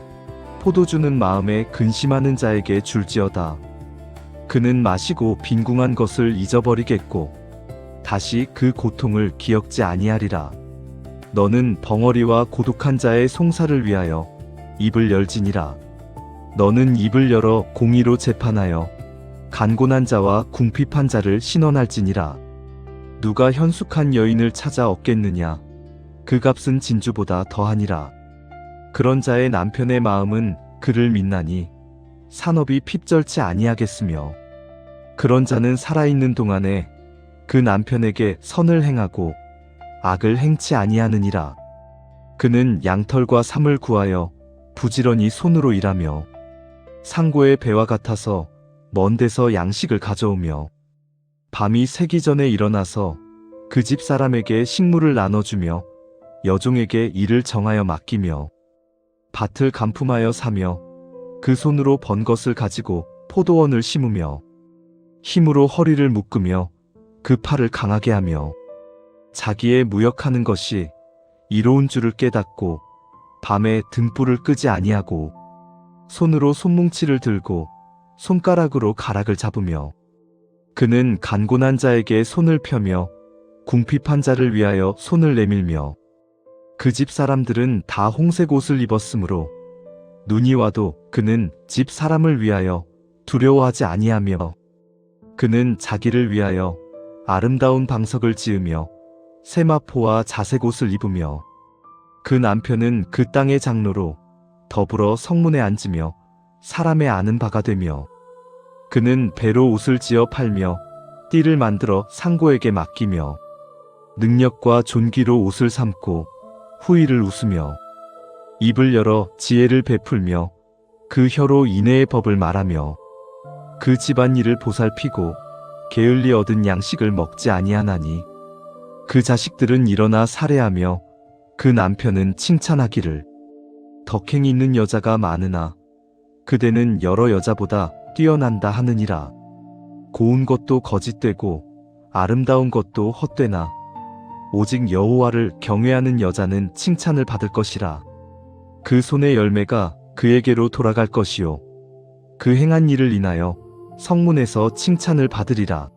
포도주는 마음에 근심하는 자에게 줄지어다. 그는 마시고 빈궁한 것을 잊어버리겠고 다시 그 고통을 기억지 아니하리라. 너는 벙어리와 고독한 자의 송사를 위하여 입을 열지니라. 너는 입을 열어 공의로 재판하여 간곤한 자와 궁핍한 자를 신원할지니라. 누가 현숙한 여인을 찾아 얻겠느냐? 그 값은 진주보다 더하니라. 그런 자의 남편의 마음은 그를 믿나니 산업이 핍절치 아니하겠으며 그런 자는 살아있는 동안에 그 남편에게 선을 행하고 악을 행치 아니하느니라. 그는 양털과 삼을 구하여 부지런히 손으로 일하며 상고의 배와 같아서 먼 데서 양식을 가져오며 밤이 새기 전에 일어나서 그 집 사람에게 식물을 나눠주며 여종에게 일을 정하여 맡기며 밭을 간품하여 사며 그 손으로 번 것을 가지고 포도원을 심으며 힘으로 허리를 묶으며 그 팔을 강하게 하며 자기의 무역하는 것이 이로운 줄을 깨닫고 밤에 등불을 끄지 아니하고 손으로 손뭉치를 들고 손가락으로 가락을 잡으며 그는 간곤한 자에게 손을 펴며 궁핍한 자를 위하여 손을 내밀며 그 집 사람들은 다 홍색 옷을 입었으므로 눈이 와도 그는 집 사람을 위하여 두려워하지 아니하며 그는 자기를 위하여 아름다운 방석을 지으며 세마포와 자색 옷을 입으며 그 남편은 그 땅의 장로로 더불어 성문에 앉으며 사람의 아는 바가 되며 그는 배로 옷을 지어 팔며 띠를 만들어 상고에게 맡기며 능력과 존귀로 옷을 삼고 후의를 웃으며 입을 열어 지혜를 베풀며 그 혀로 인애의 법을 말하며 그 집안일을 보살피고 게을리 얻은 양식을 먹지 아니하나니 그 자식들은 일어나 살해하며 그 남편은 칭찬하기를 덕행이 있는 여자가 많으나 그대는 여러 여자보다 뛰어난다 하느니라. 고운 것도 거짓되고 아름다운 것도 헛되나 오직 여호와를 경외하는 여자는 칭찬을 받을 것이라. 그 손의 열매가 그에게로 돌아갈 것이요 그 행한 일을 인하여 성문에서 칭찬을 받으리라.